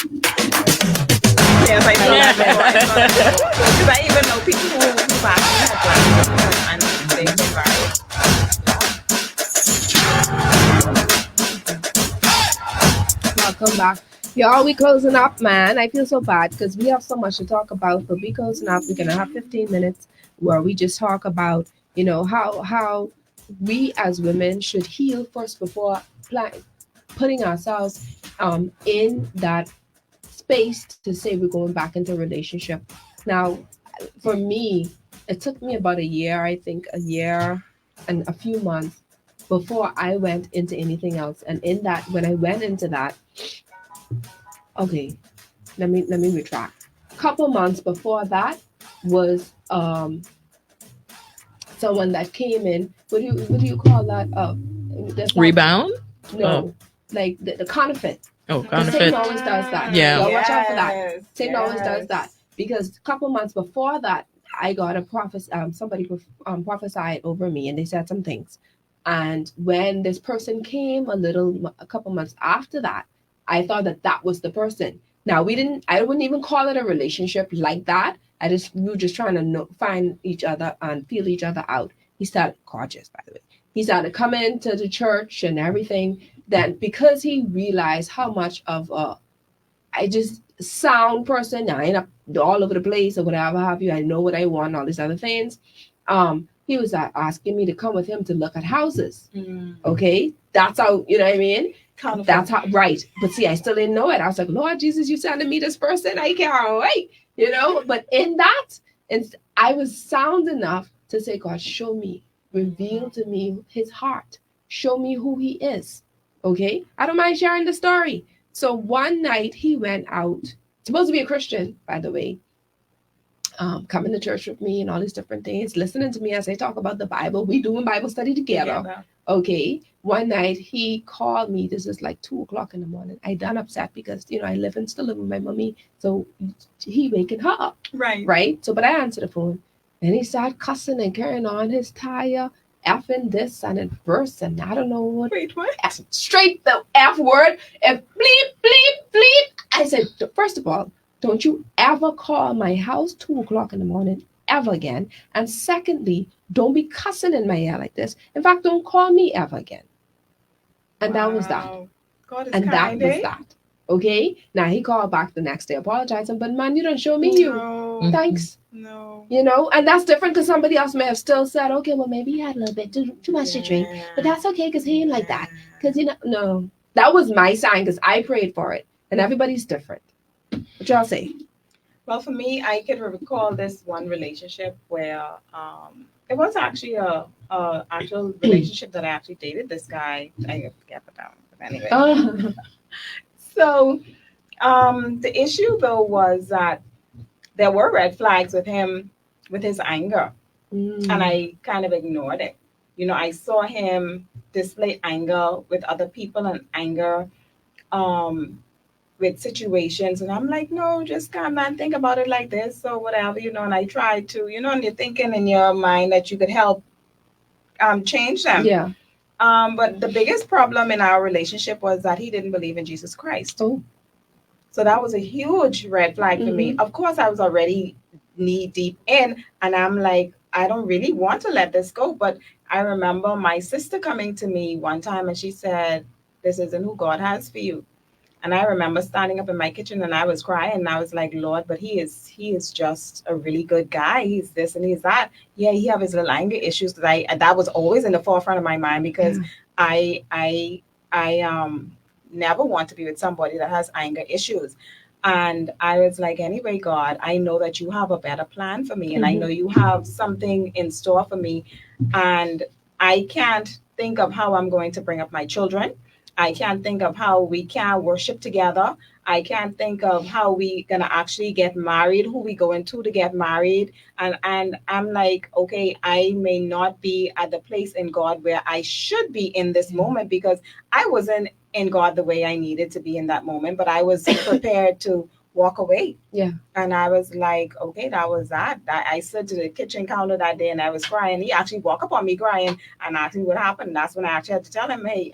Yes, I saw that before. Because I even know people who actually have and they right. Welcome back. Y'all, we closing up, man. I feel so bad because we have so much to talk about, but we closing up. We're gonna have 15 minutes where we just talk about, how we as women should heal first before putting ourselves in that space to say we're going back into a relationship. Now, for me, it took me about a year, I think a year and a few months before I went into anything else. And in that, when I went into that, okay, let me retract. A couple months before that was someone that came in. What do you call that? Rebound? No, like the counterfeit. Oh, Satan counterfeit. always does that. Yeah. So watch out for that. Yes, Satan always does that because a couple months before that, I got a somebody prophesied over me, and they said some things. And when this person came a couple months after that, I thought that was the person. Now I wouldn't even call it a relationship like that. We were just trying to find each other and feel each other out. He started, gorgeous, by the way. He started coming to the church and everything. Then because he realized how much of I just sound person, I ain't up all over the place or whatever have you. I know what I want, all these other things. He was asking me to come with him to look at houses. Okay, that's how, you know what I mean? That's how, right. But see, I still didn't know it. I was like, Lord Jesus, you sending me this person? I can't wait, But in that, and I was sound enough to say, God, show me, reveal to me his heart, show me who he is. Okay, I don't mind sharing the story. So one night he went out, supposed to be a Christian, by the way, coming to church with me and all these different things, listening to me as I talk about the Bible. We doing Bible study together. Okay. One night he called me. This is like 2:00 in the morning. I done upset because I still live with my mommy. So he waking her up. Right. So but I answered the phone and he started cussing and carrying on his tire, effing this and in verse and I don't know what. Wait, what? Straight the F word and bleep, bleep, bleep. I said, first of all, don't you ever call my house 2:00 in the morning ever again. And secondly, don't be cussing in my ear like this. In fact, don't call me ever again. And that was that. God is and kind, that was that. Okay. Now he called back the next day apologizing, but man, you don't show me you. Thanks. No. And that's different because somebody else may have still said, okay, well, maybe he had a little bit too much to drink, but that's okay because he ain't like that. Because, no, that was my sign because I prayed for it and everybody's different. What y'all say? Well, for me, I can recall this one relationship where it was actually a actual relationship that I actually dated this guy. I forget the name, but anyway. So the issue though was that there were red flags with him, with his anger, and I kind of ignored it. I saw him display anger with other people and anger with situations, and I'm like, no, just calm down, think about it like this or whatever, and I tried to, and you're thinking in your mind that you could help change them. Yeah. But the biggest problem in our relationship was that he didn't believe in Jesus Christ. Oh. So that was a huge red flag for me. Of course, I was already knee deep in, and I'm like, I don't really want to let this go. But I remember my sister coming to me one time and she said, this isn't who God has for you. And I remember standing up in my kitchen and I was crying and I was like, Lord, but he is just a really good guy. He's this and he's that. Yeah, he have his little anger issues, because that was always in the forefront of my mind, because I never want to be with somebody that has anger issues. And I was like, anyway, God, I know that you have a better plan for me, and I know you have something in store for me, and I can't think of how I'm going to bring up my children. I can't think of how we can worship together. I can't think of how we gonna actually get married, who we going to get married. And I'm like, okay, I may not be at the place in God where I should be in this moment, because I wasn't in God the way I needed to be in that moment, but I was prepared to walk away. Yeah. And I was like, okay, that was that. I stood to the kitchen counter that day and I was crying. He actually walked up on me crying and asked me what happened. That's when I actually had to tell him, hey,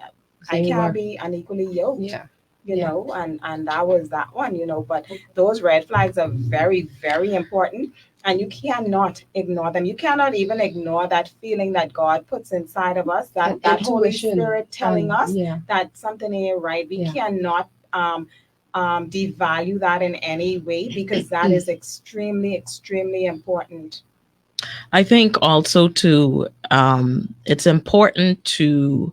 I can't be unequally yoked. Yeah. You know, and that was that one, you know. But those red flags are very, very important, and you cannot ignore them. You cannot even ignore that feeling that God puts inside of us, that Holy intuition, Spirit telling us yeah, that something ain't right. We cannot devalue that in any way, because that is extremely, extremely important. I think also too, it's important to.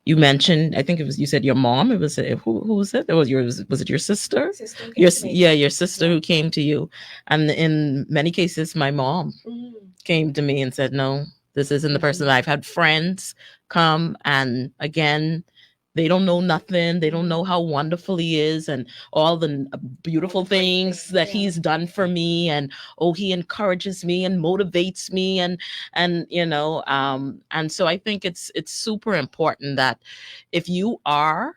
You mentioned, I think it was, you said your mom. It was who was it? Was it your sister? Your sister who came to you. And in many cases, my mom came to me and said, "No, this isn't the person." I've had friends come, and again, they don't know nothing. They don't know how wonderful he is and all the beautiful things that he's done for me. And he encourages me and motivates me, and you know, and so I think it's super important that if you are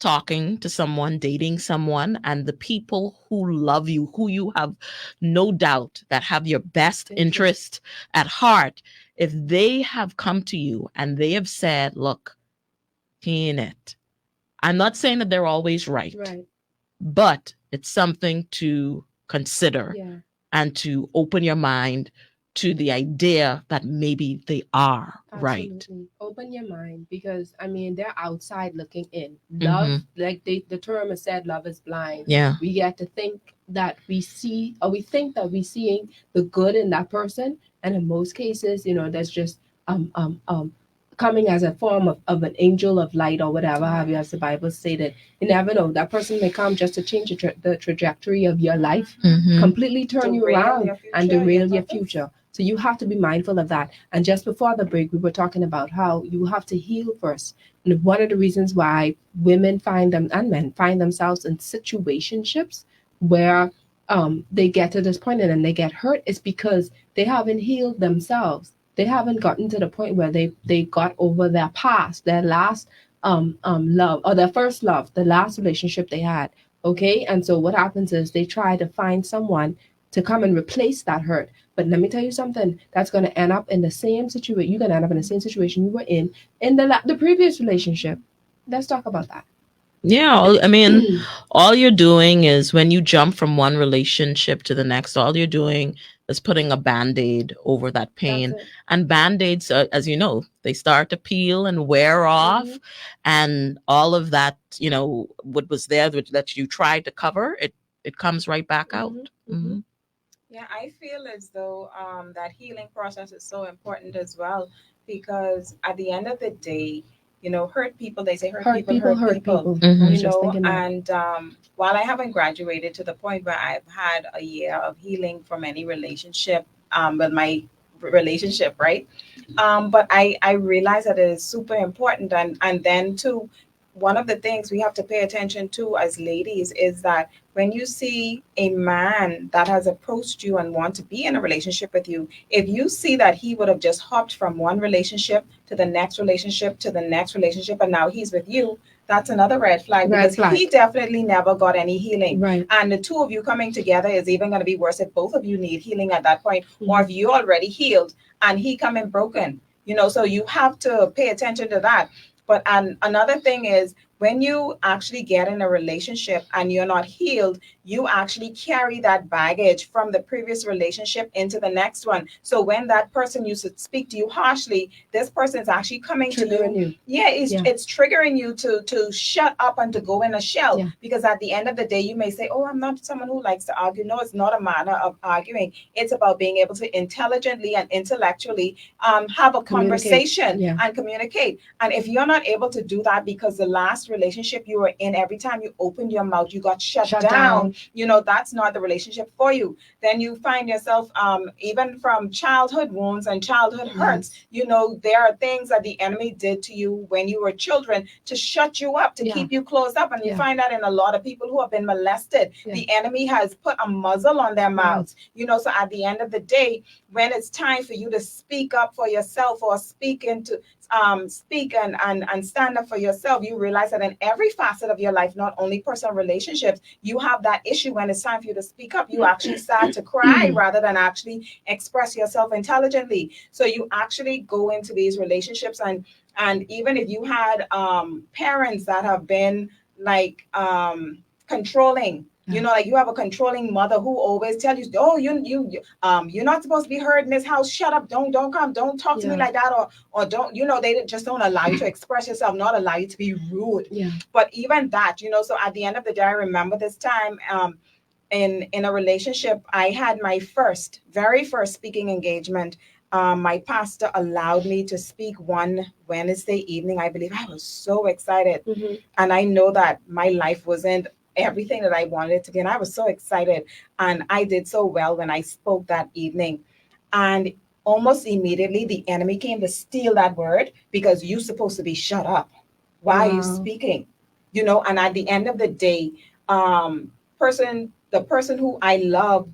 talking to someone, dating someone, and the people who love you, who you have no doubt that have your best interest at heart, if they have come to you and they have said, "Look, he ain't it." I'm not saying that they're always right, but it's something to consider and to open your mind to the idea that maybe they are right. Open your mind, because I mean, they're outside looking in. Love, like the term is said, love is blind. Yeah. We get to think that we see, or we think that we're seeing the good in that person, and in most cases, you know, that's just coming as a form of an angel of light or whatever have you, as the Bible stated. You never know, that person may come just to change the trajectory of your life, completely turn you around and derail your future. So you have to be mindful of that. And just before the break, we were talking about how you have to heal first. And one of the reasons why women and men find themselves in situationships where they get to this point and then they get hurt is because they haven't healed themselves. They haven't gotten to the point where they got over their past, their last love, or their first love, the last relationship they had. Okay. And so what happens is they try to find someone to come and replace that hurt. But let me tell you something, that's going to end up in the same situation. You're going to end up in the same situation you were in the previous relationship. Let's talk about that. Yeah, I mean, all you're doing is, when you jump from one relationship to the next, all you're doing is putting a Band-Aid over that pain. And Band-Aids, as you know, they start to peel and wear off, and all of that, you know, what was there that you tried to cover, it comes right back out. Yeah, I feel as though that healing process is so important as well, because at the end of the day, you know, hurt people, they say hurt people hurt people. You know, and while I haven't graduated to the point where I've had a year of healing from any relationship, with my relationship, right? But I realize that it is super important. And then too, one of the things we have to pay attention to as ladies is that when you see a man that has approached you and want to be in a relationship with you, if you see that he would have just hopped from one relationship to the next relationship to the next relationship, and now he's with you, that's another red flag, because he definitely never got any healing. And the two of you coming together is even going to be worse if both of you need healing at that point, or if you already healed and he coming broken, you know. So you have to pay attention to that. But another thing is, when you actually get in a relationship and you're not healed, you actually carry that baggage from the previous relationship into the next one. So when that person used to speak to you harshly, this person is actually coming to you. Yeah, it's triggering you to shut up and to go in a shell. Yeah. Because at the end of the day, you may say, oh, I'm not someone who likes to argue. No, it's not a matter of arguing. It's about being able to intelligently and intellectually have a conversation and communicate. And if you're not able to do that because the last relationship you were in, every time you opened your mouth, you got shut down, you know, that's not the relationship for you. Then you find yourself, even from childhood wounds and childhood hurts, you know, there are things that the enemy did to you when you were children to shut you up, to keep you closed up. And you find that in a lot of people who have been molested, the enemy has put a muzzle on their mouths, you know. So at the end of the day, when it's time for you to speak up for yourself or speak and stand up for yourself, you realize that in every facet of your life, not only personal relationships, you have that issue. When it's time for you to speak up, you actually start to cry rather than actually express yourself intelligently. So you actually go into these relationships, and even if you had parents that have been like controlling, you know, like you have a controlling mother who always tells you, oh, you're not supposed to be heard in this house. Shut up. Don't come. Don't talk to me like that. Or don't, you know, they just don't allow you to express yourself, not allow you to be rude. But even that, you know, so at the end of the day, I remember this time in a relationship, I had my very first speaking engagement. My pastor allowed me to speak one Wednesday evening, I believe. I was so excited. And I know that my life wasn't everything that I wanted it to be. And I was so excited. And I did so well when I spoke that evening. And almost immediately, the enemy came to steal that word because you're supposed to be shut up. Why are you speaking? You know, and at the end of the day, the person who I love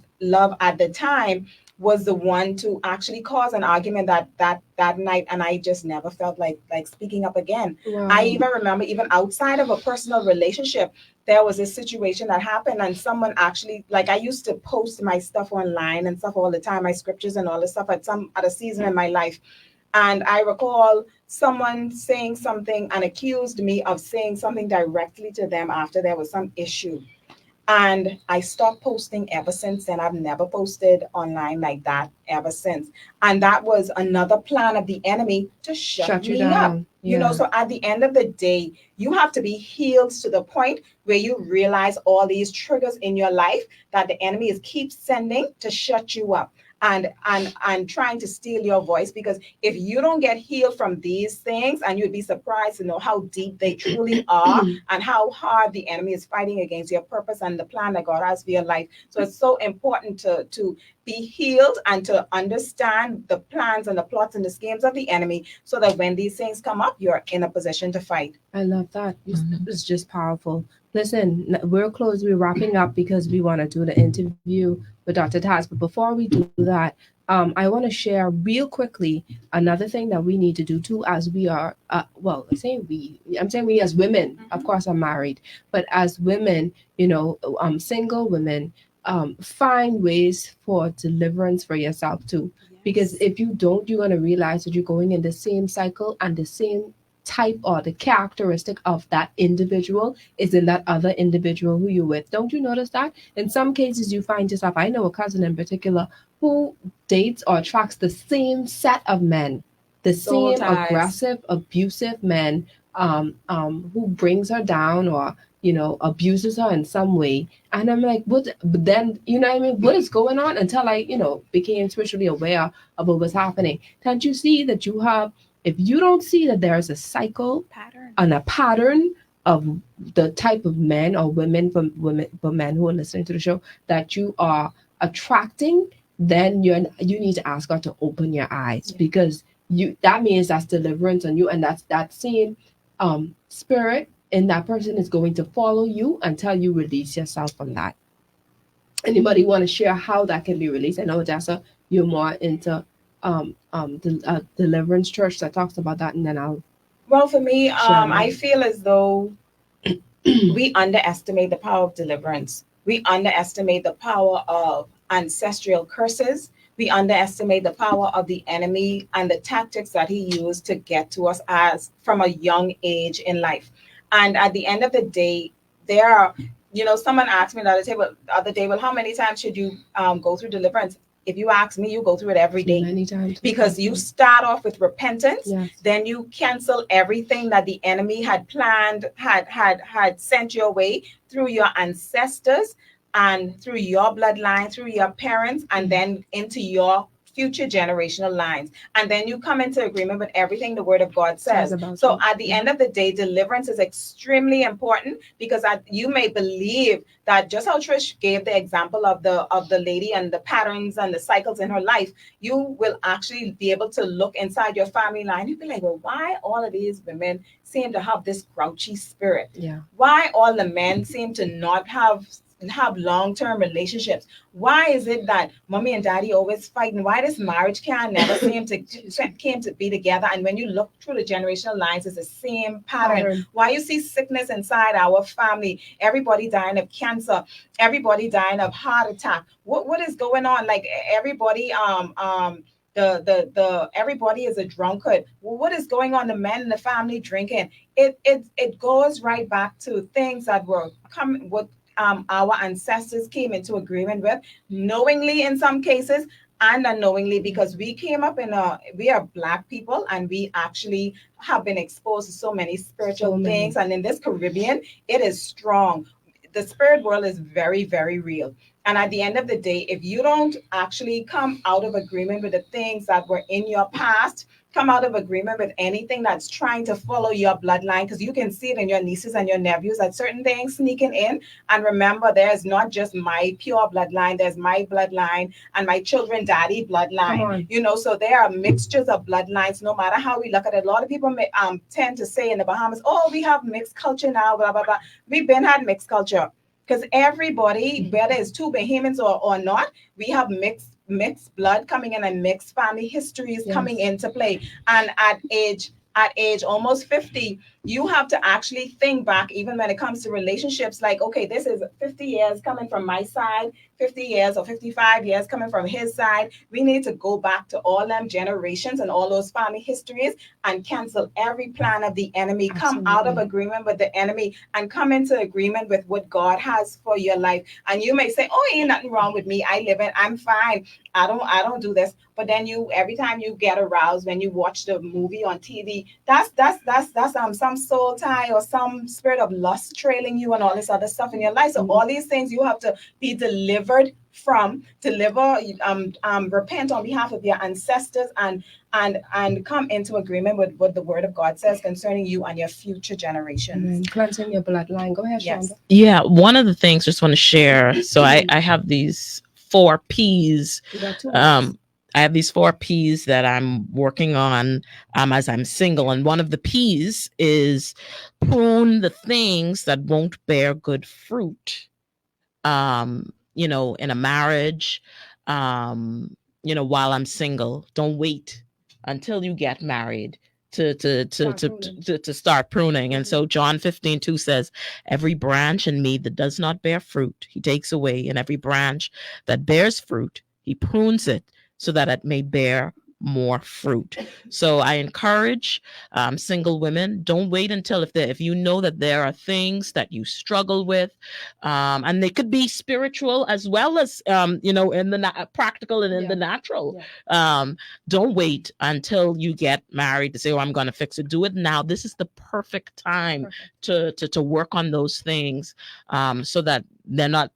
at the time was the one to actually cause an argument that night, and I just never felt like speaking up again. I even remember, even outside of a personal relationship, there was a situation that happened, and someone actually, like, I used to post my stuff online and stuff all the time, my scriptures and all this stuff at a season in my life. And I recall someone saying something and accused me of saying something directly to them after there was some issue. And I stopped posting ever since then. I've never posted online like that ever since. And that was another plan of the enemy to shut me up. You know, so at the end of the day, you have to be healed to the point where you realize all these triggers in your life that the enemy keeps sending to shut you up and trying to steal your voice. Because if you don't get healed from these things, and you'd be surprised to know how deep they truly are and how hard the enemy is fighting against your purpose and the plan that God has for your life. So it's so important to be healed and to understand the plans and the plots and the schemes of the enemy, so that when these things come up, you're in a position to fight. I love that. It's just powerful. Listen, we're close. We're wrapping up because we want to do the interview with Dr. Tazz. But before we do that, I want to share real quickly another thing that we need to do too, as we are, I'm saying we as women. Of course, I'm married, but as women, you know, single women, find ways for deliverance for yourself too. Because if you don't, you're going to realize that you're going in the same cycle, and the same type or the characteristic of that individual is in that other individual who you're with. Don't you notice that? In some cases, you find yourself, I know a cousin in particular who dates or attracts the same set of men, the same aggressive, abusive men, who brings her down or, you know, abuses her in some way. And I'm like, what? But then, you know what I mean? What is going on? Until I, you know, became spiritually aware of what was happening. Can't you see that you have, if you don't see that there's a cycle and a pattern of the type of men or women for men who are listening to the show that you are attracting, then you need to ask God to open your eyes, because that means that's deliverance on you, and that's that same spirit in that person is going to follow you until you release yourself from that. Anybody want to share how that can be released? I know, Jessa, you're more into the deliverance church that talks about that, and then I'll. Well, for me, I feel as though we underestimate the power of deliverance. We underestimate the power of ancestral curses. We underestimate the power of the enemy and the tactics that he used to get to us from a young age in life. And at the end of the day, there are, someone asked me the other day, well, how many times should you go through deliverance? If you ask me, you go through it every day. Many times. Because you start off with repentance, Yes. then you cancel everything that the enemy had planned, had sent your way through your ancestors and through your bloodline, through your parents, and then into your future generational lines. And then you come into agreement with everything the word of God says. So at the end of the day, deliverance is extremely important, because you may believe that, just how Trish gave the example of the lady and the patterns and the cycles in her life, you will actually be able to look inside your family line. You'll be like, well, why all of these women seem to have this grouchy spirit? Yeah. Why all the men seem to not have long-term relationships? Why is it that mommy and daddy always fighting? Why this marriage can never seem to be together? And when you look through the generational lines, it's the same pattern. Why you see sickness inside our family? Everybody dying of cancer, everybody dying of heart attack. What is going on? Like everybody everybody is a drunkard. Well, what is going on? The men in the family drinking. It goes right back to things that were our ancestors came into agreement with, knowingly in some cases and unknowingly, because we came up we are Black people, and we actually have been exposed to so many spiritual things. And in this Caribbean, it is strong. The spirit world is very, very real. And at the end of the day, if you don't actually come out of agreement with the things that were in your past, come out of agreement with anything that's trying to follow your bloodline, because you can see it in your nieces and your nephews, that certain things sneaking in. And remember, there's not just my pure bloodline, there's my bloodline and my children daddy bloodline. So there are mixtures of bloodlines, no matter how we look at it. A lot of people tend to say in the Bahamas, oh, we have mixed culture now, blah, blah, blah. We've been had mixed culture, because everybody, whether it's two Bahamians or not, we have mixed blood coming in, and mixed family histories coming into play. And at age almost 50, you have to actually think back, even when it comes to relationships, like, okay, this is 50 years coming from my side, 50 years or 55 years coming from his side. We need to go back to all them generations and all those family histories and cancel every plan of the enemy. Come out of agreement with the enemy and come into agreement with what God has for your life. And you may say, oh, ain't nothing wrong with me. I live it. I'm fine. I don't do this. But then every time you get aroused when you watch the movie on TV, that's some soul tie or some spirit of lust trailing you and all this other stuff in your life. So all these things you have to be delivered from, repent on behalf of your ancestors, and come into agreement with what the word of God says concerning you and your future generations. Cleansing your bloodline. Go ahead, Yes. Shonda. Yeah, one of the things I just want to share. So I have these 4 P's. I have these 4 P's that I'm working on as I'm single. And one of the P's is prune the things that won't bear good fruit, in a marriage, while I'm single. Don't wait until you get married to start pruning. And so John 15:2 says, every branch in me that does not bear fruit, he takes away. And every branch that bears fruit, he prunes it, so that it may bear more fruit. So I encourage single women, don't wait until if you know that there are things that you struggle with, and they could be spiritual as well as in the practical and in the natural. Don't wait until you get married to say, oh, I'm going to fix it. Do it now. This is the perfect time to work on those things, so that they're not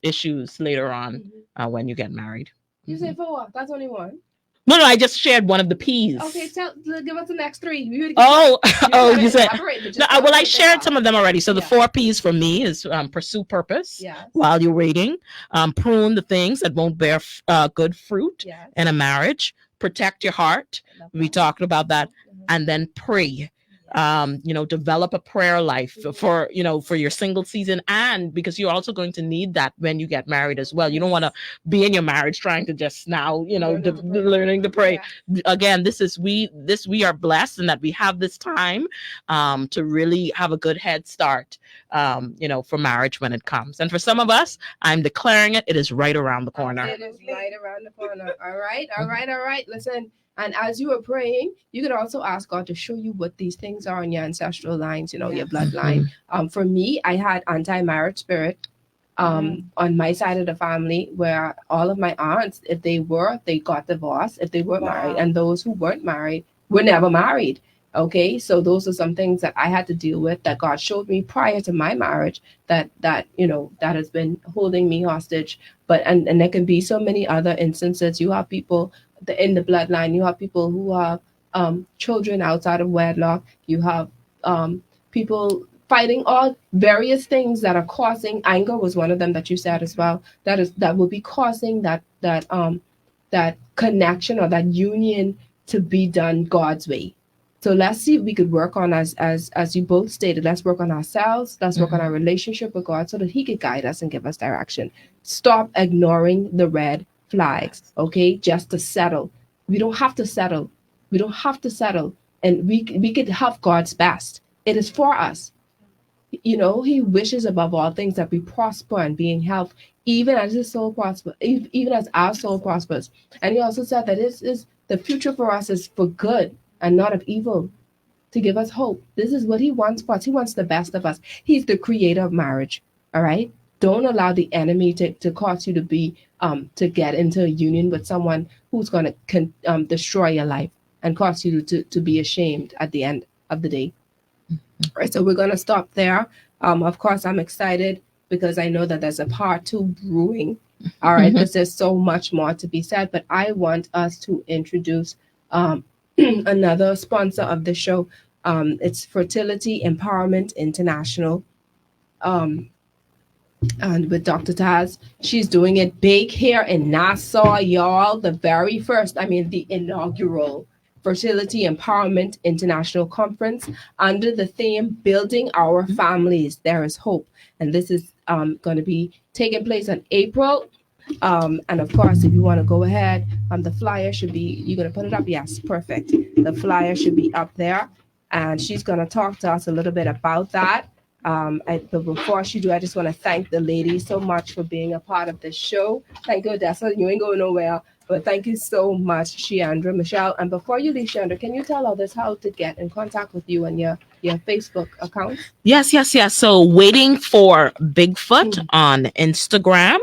issues later on when you get married. You say 4. That's only 1. No, I just shared one of the P's. Okay, give us the next 3. You said no. Well, I shared some of them already. So the 4 P's for me is pursue purpose while you're waiting, prune the things that won't bear good fruit in a marriage, protect your heart. We talked about that, and then pray. Develop a prayer life for your single season, and because you're also going to need that when you get married as well. You don't want to be in your marriage trying to just now, learning to pray. Again, we are blessed in that we have this time to really have a good head start, for marriage when it comes. And for some of us, I'm declaring it is right around the corner. It is right around the corner. All right. Listen. And as you are praying, you could also ask God to show you what these things are in your ancestral lines, your bloodline. For me, I had anti-marriage spirit on my side of the family, where all of my aunts, if they got divorced, if they were married, and those who weren't married were never married. Okay, so those are some things that I had to deal with that God showed me prior to my marriage that has been holding me hostage. But and there can be so many other instances. You have people in the bloodline. You have people who have children outside of wedlock. You have people fighting all various things that are causing anger. Was one of them that you said as well. That will be causing that connection or that union to be done God's way. So let's see if we could work on, as you both stated, let's work on ourselves. Let's work on our relationship with God so that he could guide us and give us direction. Stop ignoring the red flags, okay? Just to settle. We don't have to settle. We don't have to settle. And we could have God's best. It is for us. He wishes above all things that we prosper and be in health, even as his soul prospers, even as our soul prospers. And he also said that the future for us is for good and not of evil, to give us hope. This is what he wants for us. He wants the best of us. He's the creator of marriage. All right. Don't allow the enemy to cause you to get into a union with someone who's going to destroy your life and cause you to be ashamed at the end of the day. All right. So we're going to stop there. Of course, I'm excited because I know that there's a part 2 brewing. All right. Because there's so much more to be said. But I want us to introduce another sponsor of the show. It's Fertility Empowerment International. And with Dr. Tazz, she's doing it big here in Nassau, y'all. The inaugural Fertility Empowerment International Conference under the theme Building Our Families, There is Hope. And this is going to be taking place in April. And of course, if you want to go ahead, the flyer should be, you're going to put it up? Yes, perfect. The flyer should be up there. And she's going to talk to us a little bit about that. But before she do, I just want to thank the ladies so much for being a part of this show. Thank you, Odessa. You ain't going nowhere. But thank you so much, Sheandra, Michelle. And before you leave, Sheandra, can you tell others how to get in contact with you and your Facebook account? Yes. So Waiting for Bigfoot on Instagram.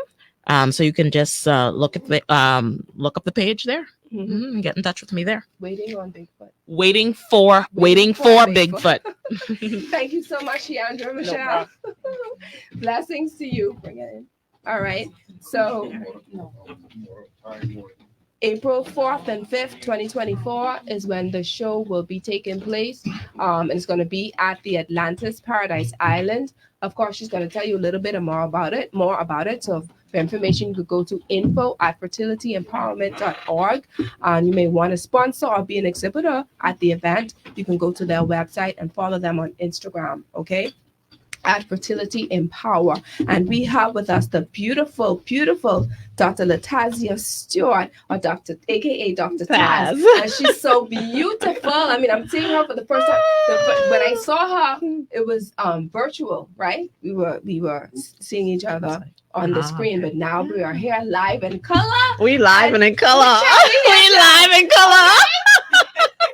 So you can just look up the page there. And get in touch with me there. Waiting on Bigfoot. Waiting for Bigfoot. Thank you so much, Sheandra, Michelle. Blessings to you. Bring it in. All right. So April 4th and 5th, 2024 is when the show will be taking place. And it's going to be at the Atlantis Paradise Island. Of course, she's going to tell you a little bit more about it. So for information, you could go to info@fertilityempowerment.org. And you may want to sponsor or be an exhibitor at the event. You can go to their website and follow them on Instagram, okay? At Fertility Empower. And we have with us the beautiful Dr. Latazia Stewart, or aka Dr. Tazz. And she's so beautiful. I mean, I'm seeing her for the first time. When I saw her, it was virtual, right? We were seeing each other on the screen, but now we are here live in color. We live and in color. We live in color.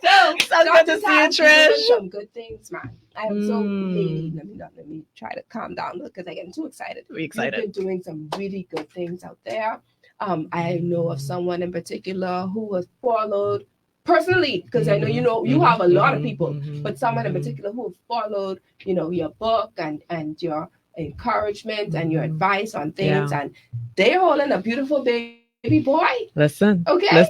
So good to see you, Trish. Some good things, man. I am so let me try to calm down because I get too excited. We're excited. You've been doing some really good things out there. I know of someone in particular who was followed personally, because I know you have a lot of people, but someone in particular who followed your book and your encouragement and your advice on things, and they're holding a beautiful baby boy. Listen, okay. Right.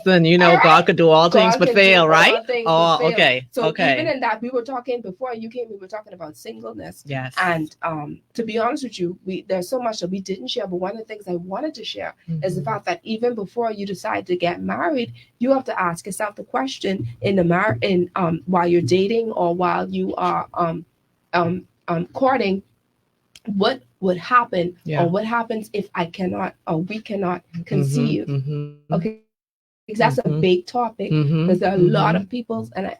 God could do all things but fail, right? Okay. So even in that, we were talking before you came. We were talking about singleness. Yes. And to be honest with you, there's so much that we didn't share. But one of the things I wanted to share is the fact that even before you decide to get married, you have to ask yourself the question while you're dating or while you are courting, what would happen or what happens if I cannot or we cannot conceive. Okay, because that's a big topic, because there are a lot of people and I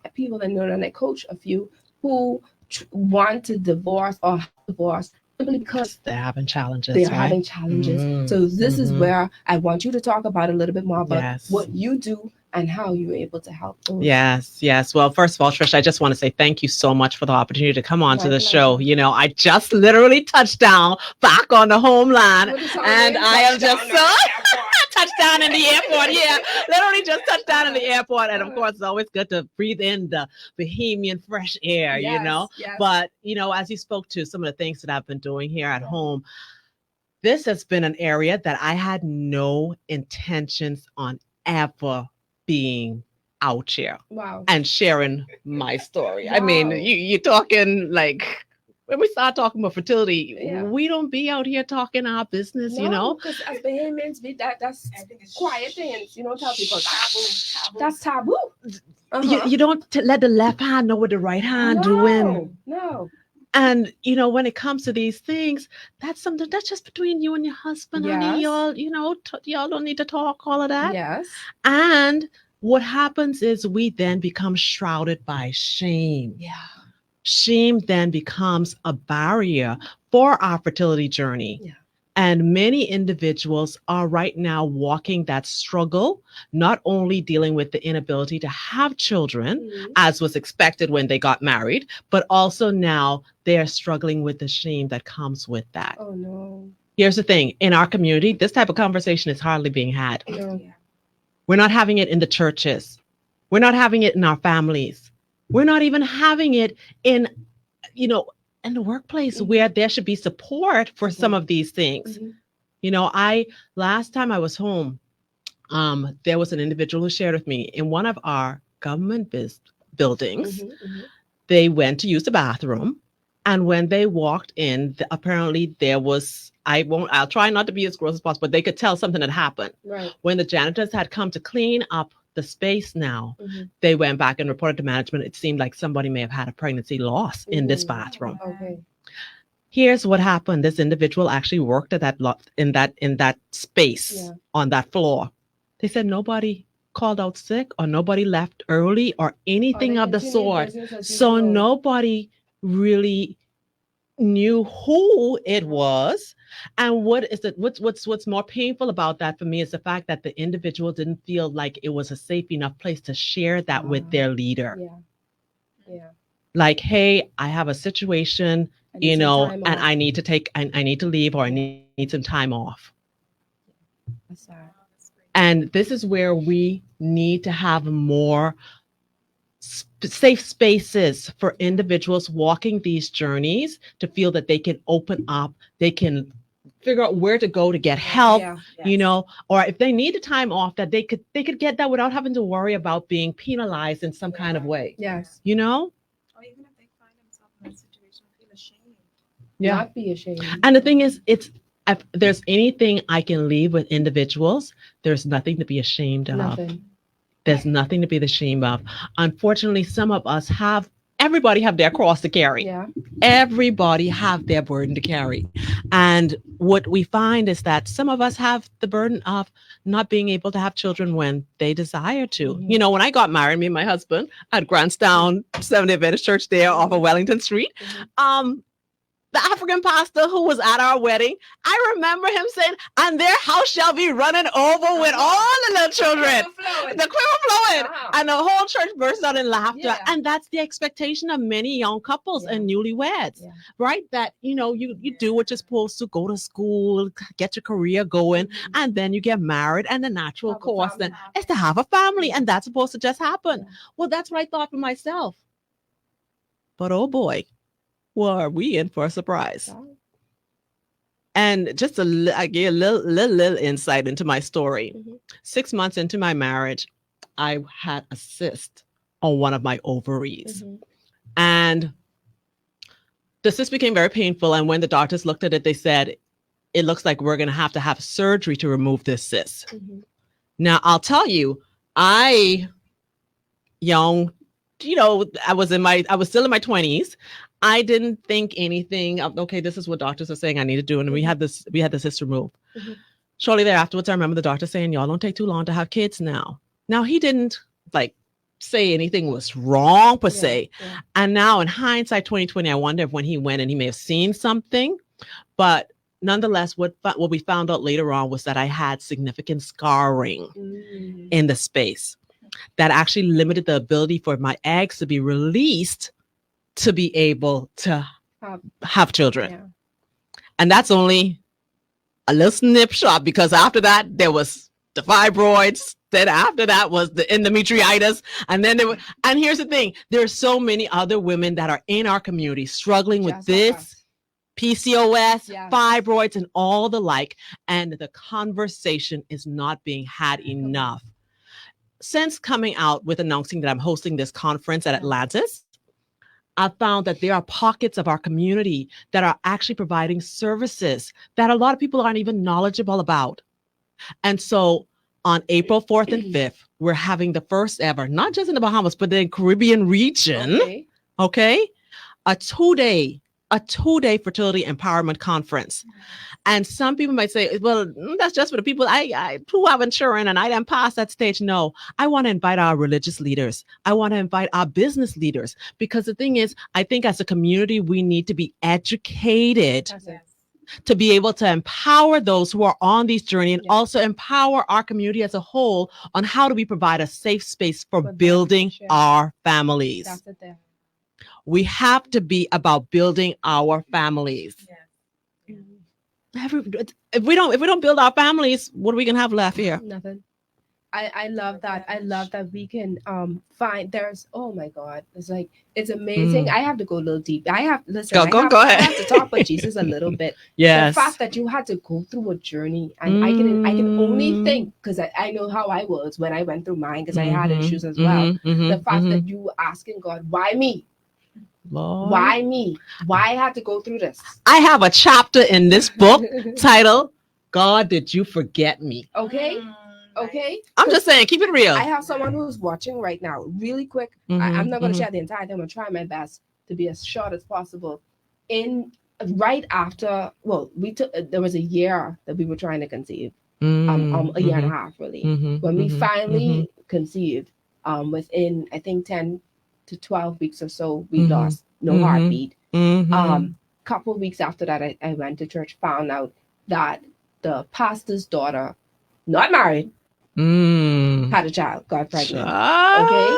coach a few who want to divorce or have divorce simply because they're having challenges. So this is where I want you to talk about a little bit more about what you do and how you were able to help those. Yes. Well, first of all, Trish, I just want to say thank you so much for the opportunity to come on My to the pleasure. show. You know, I just literally touched down back on the homeland, and I am just so touchdown in the airport. Yeah, literally just touched down in the airport. And of course, it's always good to breathe in the Bohemian fresh air, you know. Yes. But, you know, as you spoke to some of the things that I've been doing here at home, this has been an area that I had no intentions on ever being out here Wow. and sharing my story. I mean, Wow. you're talking like when we start talking about fertility, Yeah. we don't be out here talking our business, you know. because as Bahamians, that's I think it's quiet things. You don't tell people that's taboo. You don't let the left hand know what the right hand doing. No. And you know, when it comes to these things, that's something that's just between you and your husband, honey. Yes. Y'all, you know, y'all don't need to talk all of that. Yes. And what happens is we then become shrouded by shame. Yeah. Shame then becomes a barrier for our fertility journey. Yeah. And many individuals are right now walking that struggle, not only dealing with the inability to have children, as was expected when they got married, but also now they're struggling with the shame that comes with that. Oh, no. Here's the thing. In our community, this type of conversation is hardly being had. No. We're not having it in the churches. We're not having it in our families. We're not even having it in, you know, in the workplace where there should be support for some of these things. You know, last time I was home, there was an individual who shared with me in one of our government buildings, they went to use the bathroom. And when they walked in, apparently there was, I'll try not to be as gross as possible, but they could tell something had happened. Right. When the janitors had come to clean up the space now, they went back and reported to management. It seemed like somebody may have had a pregnancy loss in this bathroom. Okay. Here's what happened. This individual actually worked at in that space on that floor. They said nobody called out sick or nobody left early or anything of the sort. So nobody really knew who it was. And what's more painful about that for me is the fact that the individual didn't feel like it was a safe enough place to share that with their leader. Yeah. Like, hey, I have a situation, you know, and I need to leave or I need some time off. That's sad. And this is where we need to have more safe spaces for individuals walking these journeys to feel that they can open up, they can figure out where to go to get help, you know, or if they need a time off, that they could get that without having to worry about being penalized in some kind of way. Yes. You know? Or even if they find themselves in a situation, feel ashamed. Not be ashamed. And the thing is, if there's anything I can leave with individuals, there's nothing to be ashamed of. Nothing. There's nothing to be ashamed of. Unfortunately, some of us everybody have their cross to carry. Yeah. Everybody have their burden to carry. And what we find is that some of us have the burden of not being able to have children when they desire to. You know, when I got married, me and my husband at Grantstown Seventh-day Adventist Church there off of Wellington Street, the African pastor who was at our wedding, I remember him saying, and their house shall be running over with all the little children. The quiver flowing. And the whole church burst out in laughter. And that's the expectation of many young couples and newlyweds, right? That, you know, you do what you're supposed to, go to school, get your career going, and then you get married. And the natural course then is to have a family. And that's supposed to just happen. Well, that's what I thought for myself. But oh boy. Well, are we in for a surprise? And just I gave a little insight into my story. 6 months into my marriage, I had a cyst on one of my ovaries. And the cyst became very painful. And when the doctors looked at it, they said, it looks like we're going to have surgery to remove this cyst. Now, I'll tell you, I was still in my 20s. I didn't think anything of, okay, this is what doctors are saying I need to do. And we had the cyst removed. Shortly thereafterwards, I remember the doctor saying, y'all don't take too long to have kids now. Now, he didn't say anything was wrong per se. And now in hindsight, 2020, I wonder if when he went and he may have seen something, but nonetheless, what we found out later on was that I had significant scarring in the space. that actually limited the ability for my eggs to be released to be able to have children. Yeah. And that's only a little snapshot, because after that there was the fibroids. Then after that was the endometriitis. And then and here's the thing, there are so many other women that are in our community struggling with this, PCOS, fibroids, and all the like. And the conversation is not being had enough. Since coming out with announcing that I'm hosting this conference at Atlantis, I found that there are pockets of our community that are actually providing services that a lot of people aren't even knowledgeable about. And so on April 4th and 5th, we're having the first ever, not just in the Bahamas, but the Caribbean region, okay? A two-day fertility empowerment conference. And some people might say, well, that's just for the people who have insurance and I didn't pass that stage. No, I want to invite our religious leaders. I want to invite our business leaders, because the thing is, I think as a community, we need to be educated to be able to empower those who are on this journey, and also empower our community as a whole on how do we provide a safe space for building our families. That's it there. We have to be about building our families. If we don't build our families, what are we gonna have left here? Nothing. I love that. I love that we can find there's, oh my God, it's like, it's amazing. I have to go a little deep. I have Go ahead. I have to talk about Jesus a little bit. Yes. The fact that you had to go through a journey, and I can only think, because I know how I was when I went through mine, because I had issues as well. The fact that you were asking God, why me? Lord. Why me? Why I had to go through this? I have a chapter in this book titled, God, Did You Forget Me? Okay. Okay. I'm just saying, keep it real. I have someone who's watching right now. Really quick. I'm not going to share the entire thing. I'm going to try my best to be as short as possible. Right after, there was a year that we were trying to conceive. A year and a half, really. When we finally conceived, within, I think, 10 to 12 weeks or so, we lost no heartbeat. Couple weeks after that, I went to church, found out that the pastor's daughter, not married, had a child, got pregnant. Okay,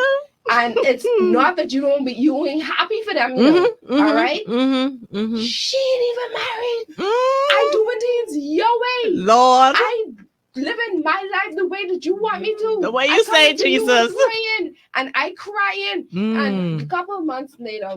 and it's not that you ain't happy for them, all right? She ain't even married. I doing things your way, Lord. I living my life the way that you want me to. The way you say, Jesus. Praying and I crying. And a couple of months later,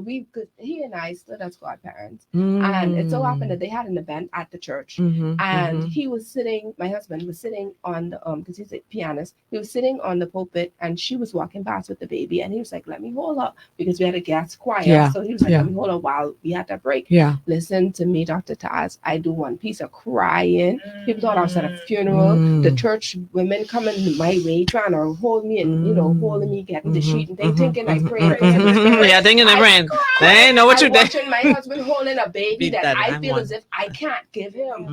he and I stood as godparents. And it so happened that they had an event at the church. And he was sitting, my husband was sitting on the, because he's a pianist, he was sitting on the pulpit, and she was walking past with the baby. And he was like, let me hold her, because we had a guest choir. So he was like, let me hold her while we had that break. Listen to me, Dr. Tazz. I do one piece of crying. People thought I was at a funeral. The church women coming my way, trying to hold me and, holding me, getting the sheet, and they thinking I prayed. Thinking they praying. They ain't know what you did. Watching my husband holding a baby that I feel as if I can't give him.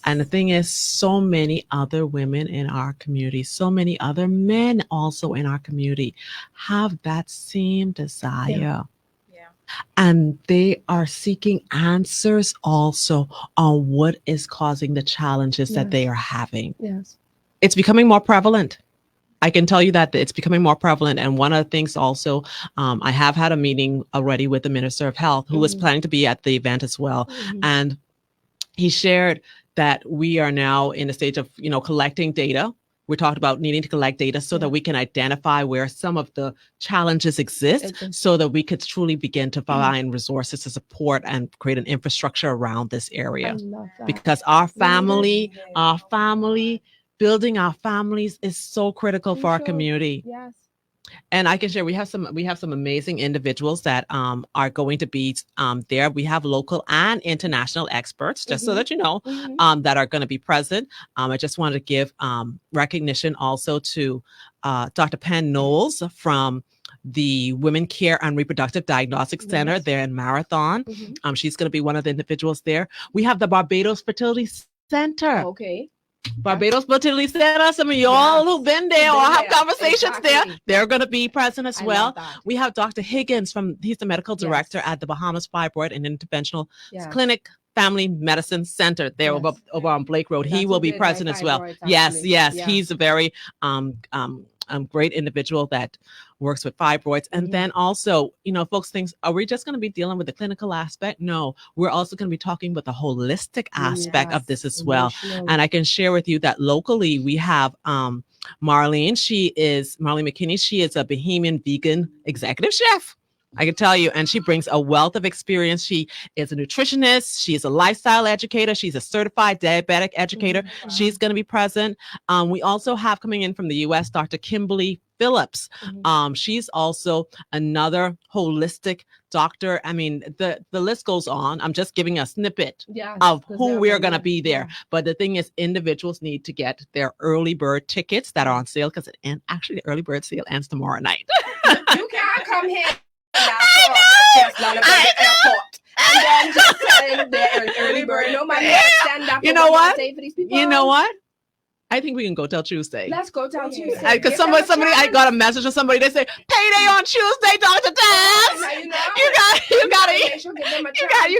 And the thing is, so many other women in our community, so many other men also in our community have that same desire. And they are seeking answers also on what is causing the challenges that they are having. It's becoming more prevalent. I can tell you that it's becoming more prevalent. And one of the things also, I have had a meeting already with the Minister of Health, who was planning to be at the event as well. And he shared that we are now in a stage of, collecting data. We talked about needing to collect data so that we can identify where some of the challenges exist, so that we could truly begin to find resources to support and create an infrastructure around this area. Because our family, building our families is so critical for our community. And I can share, we have some amazing individuals that are going to be there. We have local and international experts, just so that you know, that are going to be present. I just wanted to give recognition also to Dr. Penn Knowles from the Women Care and Reproductive Diagnostics Center there in Marathon. She's going to be one of the individuals there. We have the Barbados Fertility Center. Barbados Fertility Center. Some of y'all who've been there or have conversations there, they're going to be present as well. We have Dr. Higgins he's the medical director at the Bahamas Fibroid and Interventional Clinic Family Medicine Center there Yes. over on Blake Road. That's He will who be did my present as well. fibroids, Yes, actually. yes. Yeah. He's a very great individual that works with fibroids. And then also, folks think, are we just going to be dealing with the clinical aspect? No, we're also going to be talking with the holistic aspect of this as well. Emotional. And I can share with you that locally we have Marlene. Marlene McKinney. She is a Bahamian vegan executive chef. I can tell you, and she brings a wealth of experience. She is a nutritionist. She's a lifestyle educator. She's a certified diabetic educator. She's going to be present. We also have coming in from the U.S., Dr. Kimberly Phillips. She's also another holistic doctor. I mean, the list goes on. I'm just giving a snippet of who we're going to be there. Yeah. But the thing is, individuals need to get their early bird tickets that are on sale because actually the early bird sale ends tomorrow night. You can't come here. Just down at the airport. And then just telling the early bird, no matter what, stand up. You know what? For these people. You know what? I think we can go till Tuesday. Let's go till Tuesday. Because somebody, I got a message from somebody. They say payday on Tuesday, Dr. Tazz. You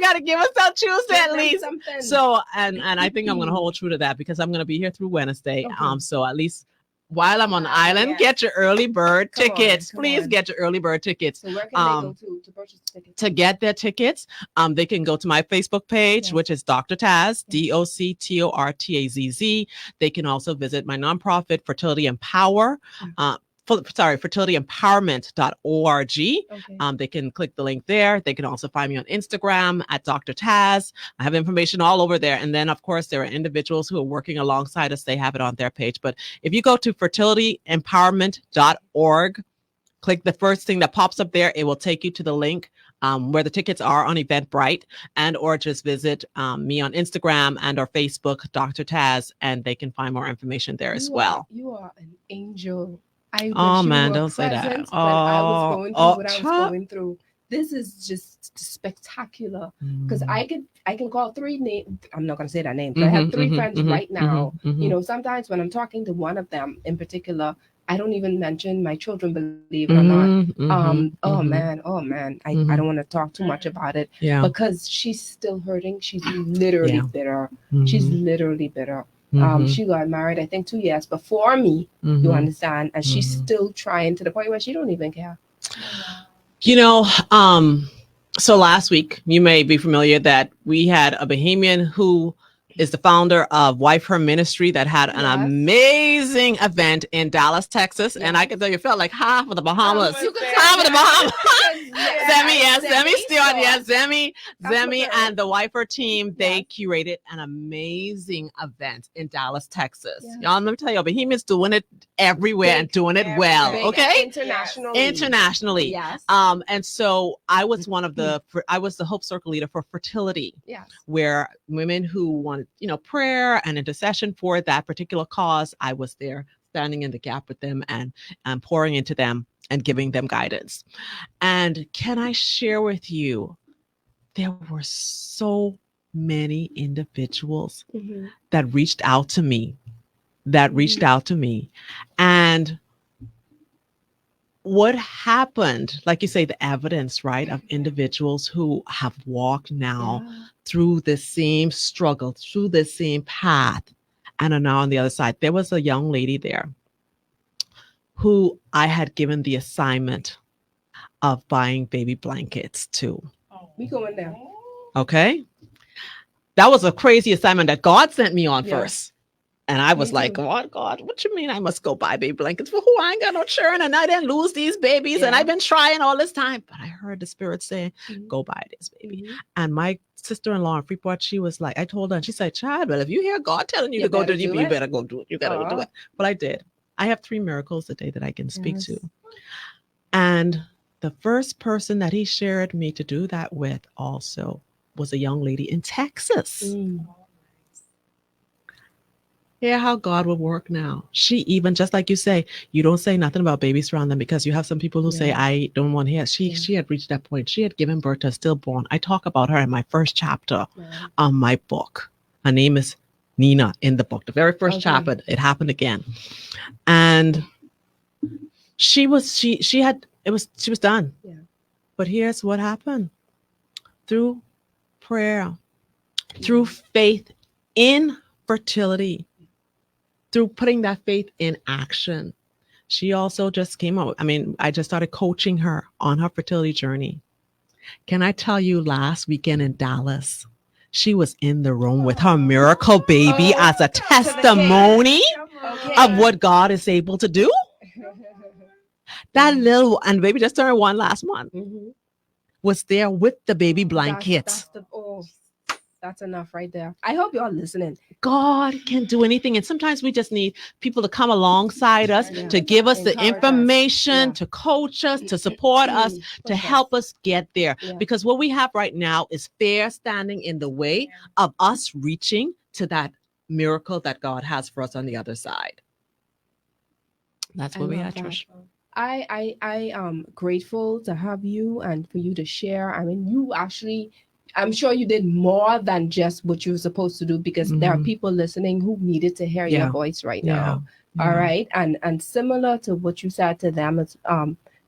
got to give us till Tuesday at least. Something. So, and I think I'm going to hold true to that because I'm going to be here through Wednesday. Okay. So at least while I'm on the island, get your early bird tickets. Please get your early bird tickets. So where can they go to purchase tickets? To get their tickets, they can go to my Facebook page, which is Dr. Tazz, DoctorTazz. They can also visit my nonprofit, Fertility Empower. fertilityempowerment.org. Okay. They can click the link there. They can also find me on Instagram at Dr. Tazz. I have information all over there. And then, of course, there are individuals who are working alongside us. They have it on their page. But if you go to fertilityempowerment.org, click the first thing that pops up there. It will take you to the link where the tickets are on Eventbrite, and or just visit me on Instagram and or Facebook, Dr. Tazz, and they can find more information there as well. You are an angel. I wish don't say that. When I was going through what I was going through. This is just spectacular because I can call 3 names. I'm not going to say that name, but I have 3 friends right now. You know, sometimes when I'm talking to one of them in particular, I don't even mention my children, believe it or not. Oh man, I don't want to talk too much about it because she's still hurting. She's literally bitter. She's literally bitter. She got married, I think, 2 years before me, you understand? And she's still trying to the point where she don't even care. You know, so last week, you may be familiar that we had a Bahamian who is the founder of Wife Her Ministry that had an amazing event in Dallas, Texas. And I can tell you, it felt like half of the Bahamas. Half of the Bahamas. Zemi and the Wife Her team, they curated an amazing event in Dallas, Texas. Y'all, let me tell you, Bahamians doing it everywhere and doing it well. Okay? Internationally. Yes. And so I was I was the Hope Circle leader for fertility. Yes. Where women who wanted, prayer and intercession for that particular cause, I was there standing in the gap with them and pouring into them and giving them guidance. And can I share with you, there were so many individuals that reached out to me, and what happened, like you say, the evidence, right, of individuals who have walked now through the same struggle, through the same path, and are now on the other side. There was a young lady there who I had given the assignment of buying baby blankets to. We going there. Okay. That was a crazy assignment that God sent me on first. And I was like, God, what you mean I must go buy baby blankets? For who? I ain't got no children and I didn't lose these babies and I've been trying all this time. But I heard the Spirit say, go buy this baby. And my sister-in-law in Freeport, she was like, I told her, and she said, child, well, if you hear God telling you to go do it, you better go do it. You gotta go do it. Well, I did. I have 3 miracles a day that I can speak to. And the first person that he shared me to do that with also was a young lady in Texas. Hear how God will work now. She even, just like you say, you don't say nothing about babies around them because you have some people who say, I don't want to hear. She had reached that point. She had given birth to a stillborn. I talk about her in my first chapter on my book. Her name is Nina in the book. The very first chapter, it happened again. And she was done. Yeah. But here's what happened. Through prayer, through faith in fertility, through putting that faith in action. She also just came out. I mean, I just started coaching her on her fertility journey. Can I tell you, last weekend in Dallas, she was in the room with her miracle baby as a testimony of what God is able to do. That little, and baby just turned 1 last month, was there with the baby blankets. That's enough right there. I hope y'all listening. God can do anything. And sometimes we just need people to come alongside us, to give us the information, to coach us, to support us, to help us get there. Because what we have right now is fear standing in the way of us reaching to that miracle that God has for us on the other side. That's where we are, Trish. I am grateful to have you and for you to share. I mean, you actually, I'm sure you did more than just what you were supposed to do, because there are people listening who needed to hear your voice right now. All right. And similar to what you said to them, is,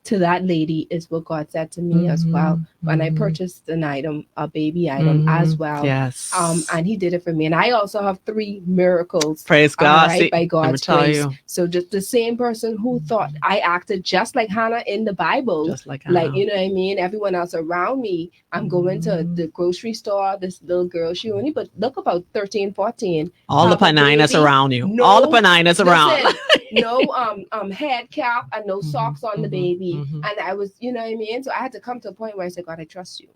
to that lady, is what God said to me as well when I purchased an item, a baby item as well. Yes. And he did it for me. And I also have 3 miracles. Praise God. Right, by God's grace. You. So just the same person who thought I acted just like Hannah in the Bible. Just like Hannah. Like, you know what I mean? Everyone else around me, I'm going to the grocery store. This little girl, she only but look about 13, 14. All the paninas around you. No, all the paninas around. No head cap and no socks on the baby. And I was, you know what I mean? So I had to come to a point where I said, God, I trust you.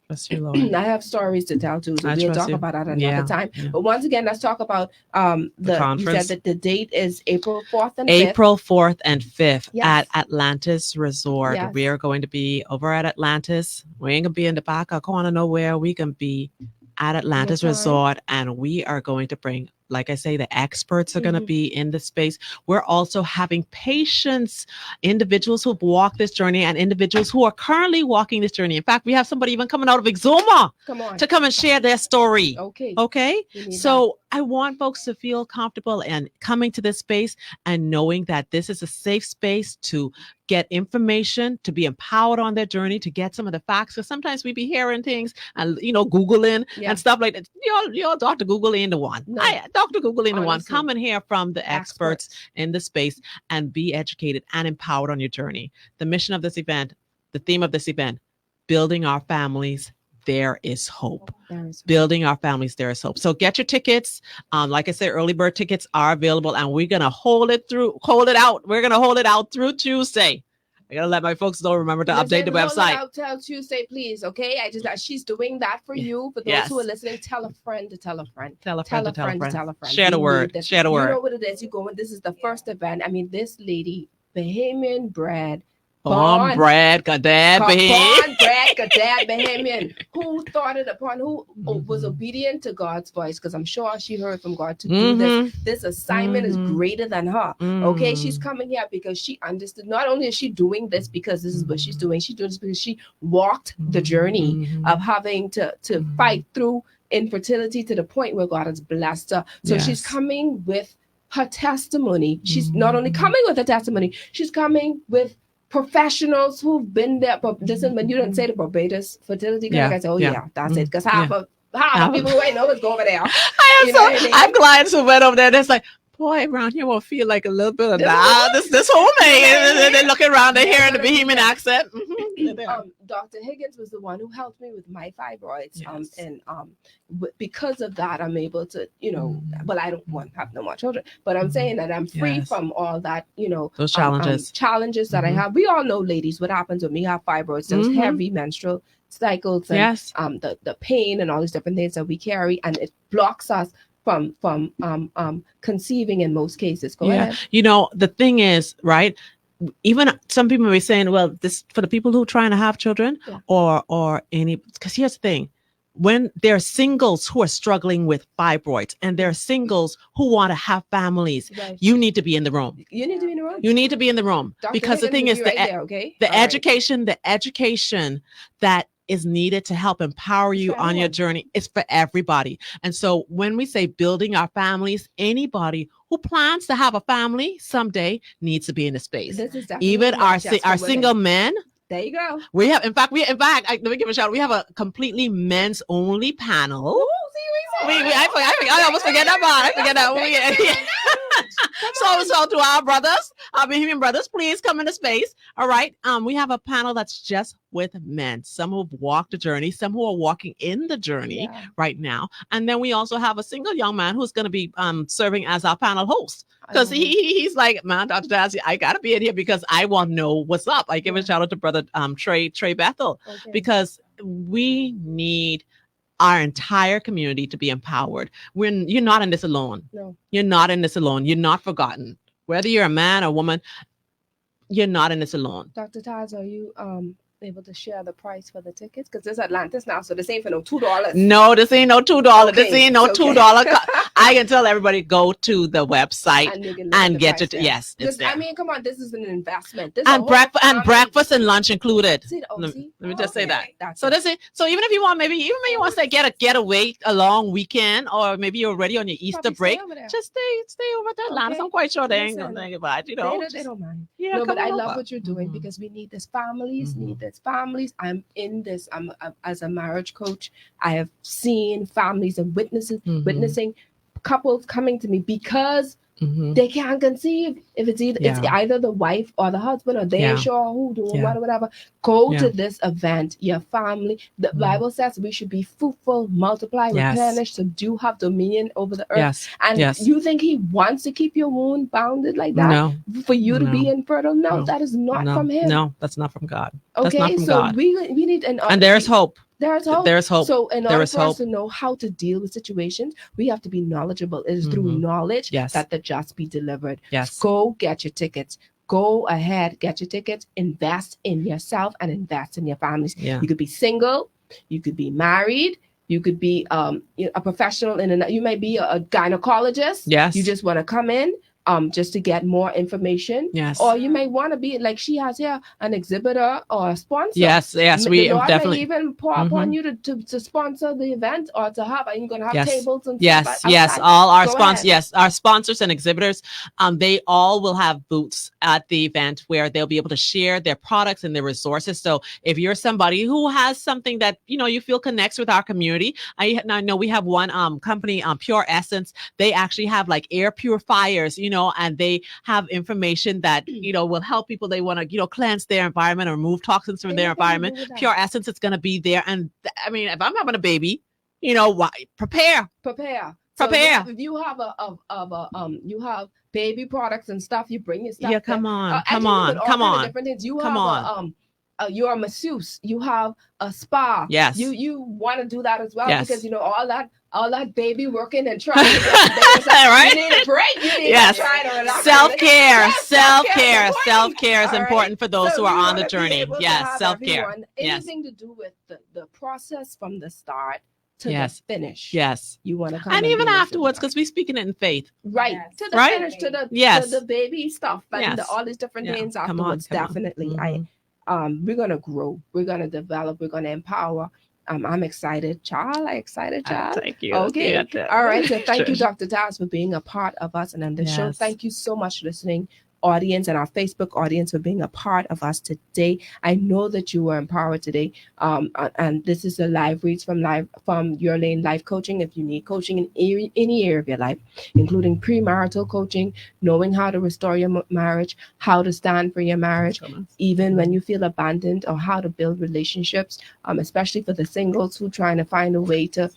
Trust you, Lord. I have stories to tell too, so we'll talk about that another time. Yeah. But once again, let's talk about the conference. You said that the date is April 4th and 5th. April 4th and 5th at Atlantis Resort. Yes. We are going to be over at Atlantis. We ain't gonna be in the back of corner nowhere. We can be at Atlantis Resort, and we are going to bring, like I say, the experts are going to be in the space. We're also having patients, individuals who've walked this journey and individuals who are currently walking this journey. In fact, we have somebody even coming out of Exuma to come and share their story. Okay. So I want folks to feel comfortable and coming to this space and knowing that this is a safe space to get information, to be empowered on their journey, to get some of the facts. Because sometimes we be hearing things and, Googling and stuff like that. Y'all Dr. Google into one. Dr. Google into one. Come and hear from the experts in the space and be educated and empowered on your journey. The mission of this event, the theme of this event, building our families, there is hope. Building our families, there is hope. So get your tickets. Like I said, early bird tickets are available, and we're gonna hold it out. We're gonna hold it out through Tuesday. I gotta let my folks know. Remember to update the website. Hold it out till Tuesday, please. Okay, she's doing that for you. For those who are listening, tell a friend to tell a friend. Tell a friend to tell a friend. Share the word. Share the word. You know what it is. You go, and this is the first event. I mean, this lady, Bahamian bred. Born bred, Gadad Bahamian, who thought it upon, who was obedient to God's voice, because I'm sure she heard from God to do this. This assignment is greater than her. Okay, she's coming here because she understood. Not only is she doing this because this is what she's doing this because she walked the journey of having to fight through infertility to the point where God has blessed her. So she's coming with her testimony. She's not only coming with a testimony, she's coming with professionals who've been there. But listen, when you don't say the Barbados fertility clinic, I say, that's it. Because half of people who ain't know what's going over there. I have clients who went over there. That's like, boy, around here will feel like a little bit of this whole thing. And they're looking around, they're hearing the Bahamian accent. Dr. Higgins was the one who helped me with my fibroids. Because of that, I'm able to, well, I don't want to have no more children, but I'm saying that I'm free from all that, those challenges that I have. We all know, ladies, what happens when we have fibroids, those heavy menstrual cycles and the pain and all these different things that we carry, and it blocks us from conceiving in most cases. Go ahead. The thing is, right? Even some people may be saying, well, this for the people who are trying to have children or any, because here's the thing. When there are singles who are struggling with fibroids and there are singles who want to have families, you need to be in the room. You need to be in the room. You need to be in the room. Because the thing is, the education that is needed to help empower you on your journey is for everybody. And so when we say building our families, anybody who plans to have a family someday needs to be in the space. Even our single men. There you go. We have, in fact, let me give a shout out. We have a completely men's only panel. Ooh, see, I almost forget that part. I forget that one. So to our brothers, our Bohemian brothers, please come into space. All right. We have a panel that's just with men. Some who have walked the journey, some who are walking in the journey right now. And then we also have a single young man who's going to be serving as our panel host. Because he's like, man, Dr. Tazz, I gotta be in here because I want to know what's up. I give a shout out to brother Trey Bethel because we need our entire community to be empowered. You're not in this alone. No, you're not in this alone. You're not forgotten. Whether you're a man or woman, you're not in this alone. Dr. Tazz, are you able to share the price for the tickets? Because this Atlantis now, so this ain't for no $2. No, this ain't no $2. Okay. This ain't no $2. I can tell everybody go to the website and get it. Yes, it's there. I mean, come on, this is an investment. And breakfast and lunch included. Let me just say that. So that's it. So even if you want, maybe you want to say get away a long weekend, or maybe you're already on your Easter break, just stay over at Atlantis. I'm quite sure they ain't gonna think about it. They don't mind. Yeah, no, but I love what you're doing because we need this. Families need this. Families. I'm in this. I'm as a marriage coach. I have seen families and witnessing couples coming to me because they can't conceive. If it's either the wife or the husband, or they ain't sure who doing whatever. Go to this event. Your family. The Bible says we should be fruitful, multiply, replenish, subdue, have dominion over the earth. You think he wants to keep your womb bounded like that? No. For you to be infertile? No, that is not from him. No, that's not from God. Okay, that's not from God. we need and there's hope. There's hope. There's hope. So in order for us to know how to deal with situations, we have to be knowledgeable. It is through knowledge that the just be delivered. Yes. Go get your tickets. Go ahead, get your tickets, invest in yourself and invest in your families. Yeah. You could be single, you could be married, you could be a professional you might be a gynecologist. Yes. You just want to come in. Just to get more information. Yes. Or you may want to be like she has here, an exhibitor or a sponsor. Yes. We definitely may even pour upon you to sponsor the event or to have. Are you going to have tables and stuff? Yes. All our sponsors. Yes, our sponsors and exhibitors. They all will have booths at the event where they'll be able to share their products and their resources. So if you're somebody who has something that you feel connects with our community, I know we have one company, Pure Essence. They actually have like air purifiers. And they have information that, will help people. They want to, cleanse their environment or remove toxins from their environment. Pure Essence, it's going to be there. And I mean, if I'm having a baby, prepare. So if you have you have baby products and stuff, you bring your stuff. Yeah, come on. Different things. You have you're a masseuse. You have a spa. Yes. You want to do that as well because all that baby working and trying to get right? You need a break. You need to try to relax. Self-care is important for those who are on the journey. Yes, self-care. Anything to do with the process from the start to the finish. Yes. You want to come and even afterwards, because we're speaking it in faith. Right. Yes. To the finish, to the baby stuff and all these different things afterwards. Definitely. We're gonna grow, we're gonna develop, we're gonna empower. I'm excited, child. Thank you. Okay. All right. So thank you, Dr. Tazz, for being a part of us and on the show. Thank you so much, listening audience and our Facebook audience, for being a part of us today. I know that you were empowered today. And this is a live reads from Your Lane Life Coaching. If you need coaching in any area of your life, including premarital coaching, knowing how to restore your marriage, how to stand for your marriage, even when you feel abandoned, or how to build relationships, especially for the singles who trying to find a way to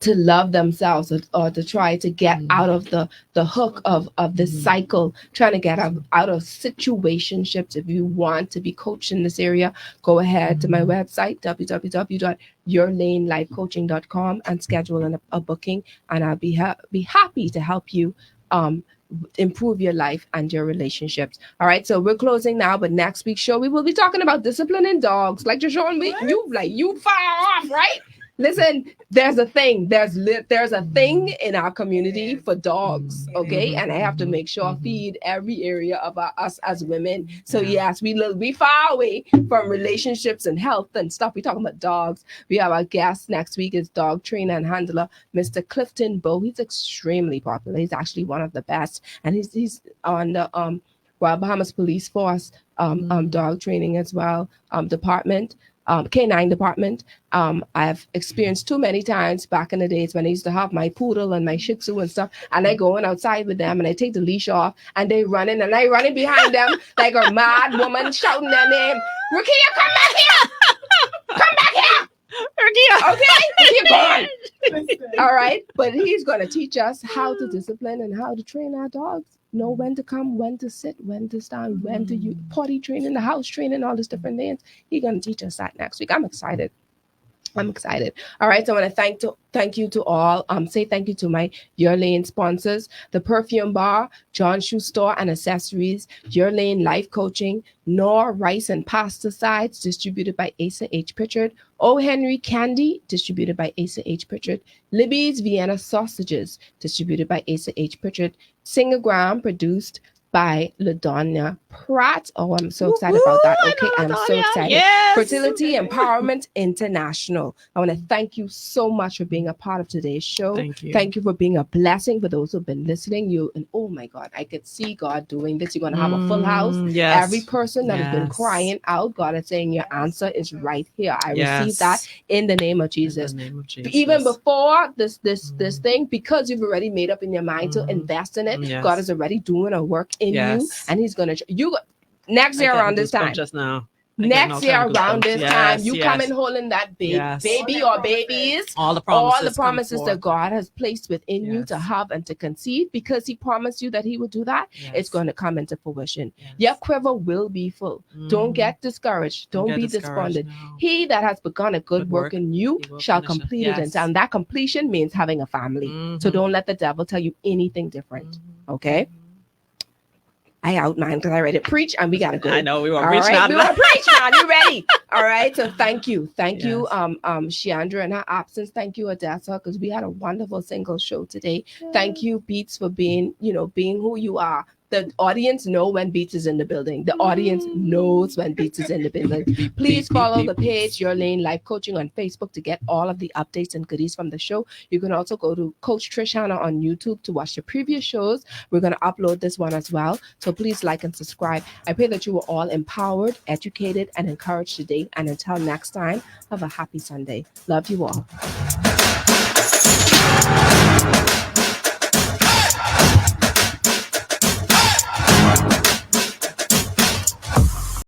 love themselves or to try to get out of the hook of this cycle, trying to get out of situationships. If you want to be coached in this area, go ahead to my website, www.yourlanelifecoaching.com, and schedule a booking, and I'll be happy to help you improve your life and your relationships. All right, so we're closing now, but next week's show we will be talking about disciplining dogs. Like Jashawn, you far off, right? Listen, there's a thing. There's a thing in our community for dogs, okay? And I have to make sure I feed every area of us as women. So yes, we far away from relationships and health and stuff. We're talking about dogs. We have our guest next week is dog trainer and handler, Mr. Clifton Bow. He's extremely popular. He's actually one of the best, and he's on the Royal Bahamas Police Force dog training as well department. canine department. I've experienced too many times back in the days when I used to have my poodle and my shih tzu and stuff, and I going outside with them and I take the leash off and they running and I running behind them like a mad woman shouting their name. Rukia, come back here! Come back here! Rukia. Okay, you're gone. All right, but he's going to teach us how to discipline and how to train our dogs. Know when to come, when to sit, when to stand, when to use potty training, the house training, all these different things. He's going to teach us that next week. I'm excited. All right, so I want to thank you to all. Say thank you to my Your Lane sponsors: the Perfume Bar, John Shoe Store and Accessories, Your Lane Life Coaching, Knorr Rice and Pasta Sides, distributed by Asa H. Pritchard, O. Henry Candy, distributed by Asa H. Pritchard, Libby's Vienna Sausages, distributed by Asa H. Pritchard, Singagram, produced by LaDonna Pratt. Oh, I'm so excited about that. Okay, I'm so excited. Yes. Fertility Empowerment International. I want to thank you so much for being a part of today's show. Thank you. Thank you for being a blessing for those who've been listening. And oh my God, I could see God doing this. You're going to have a full house. Yes. Every person that has been crying out, God is saying your answer is right here. I received that in the name of Jesus. In the name of Jesus. Even before this thing, because you've already made up in your mind to invest in it, God is already doing a work in you, and He's gonna next year around this time. Just now. Next year around this time, you come in holding that baby or babies, all the promises that God has placed within you to have and to conceive, because He promised you that He would do that. It's going to come into fruition. Your quiver will be full. Don't get discouraged. Don't be despondent. No. He that has begun a good work in you shall complete it. And that completion means having a family. So don't let the devil tell you anything different. Okay? I out, man, because I ready to preach and we gotta go. I know we want to preach now. We want to preach now. You ready? All right. So thank you, Shiandra in her absence. Thank you, Odessa, because we had a wonderful single show today. Thank you, Beats, for being who you are. The audience know when Beats is in the building. The audience knows when Beats is in the building. Please follow the page Your Lane Life Coaching on Facebook to get all of the updates and goodies from the show. You can also go to Coach Trish Hannah on YouTube to watch the previous shows. We're going to upload this one as well. So please like and subscribe. I pray that you were all empowered, educated, and encouraged today. And until next time, have a happy Sunday. Love you all.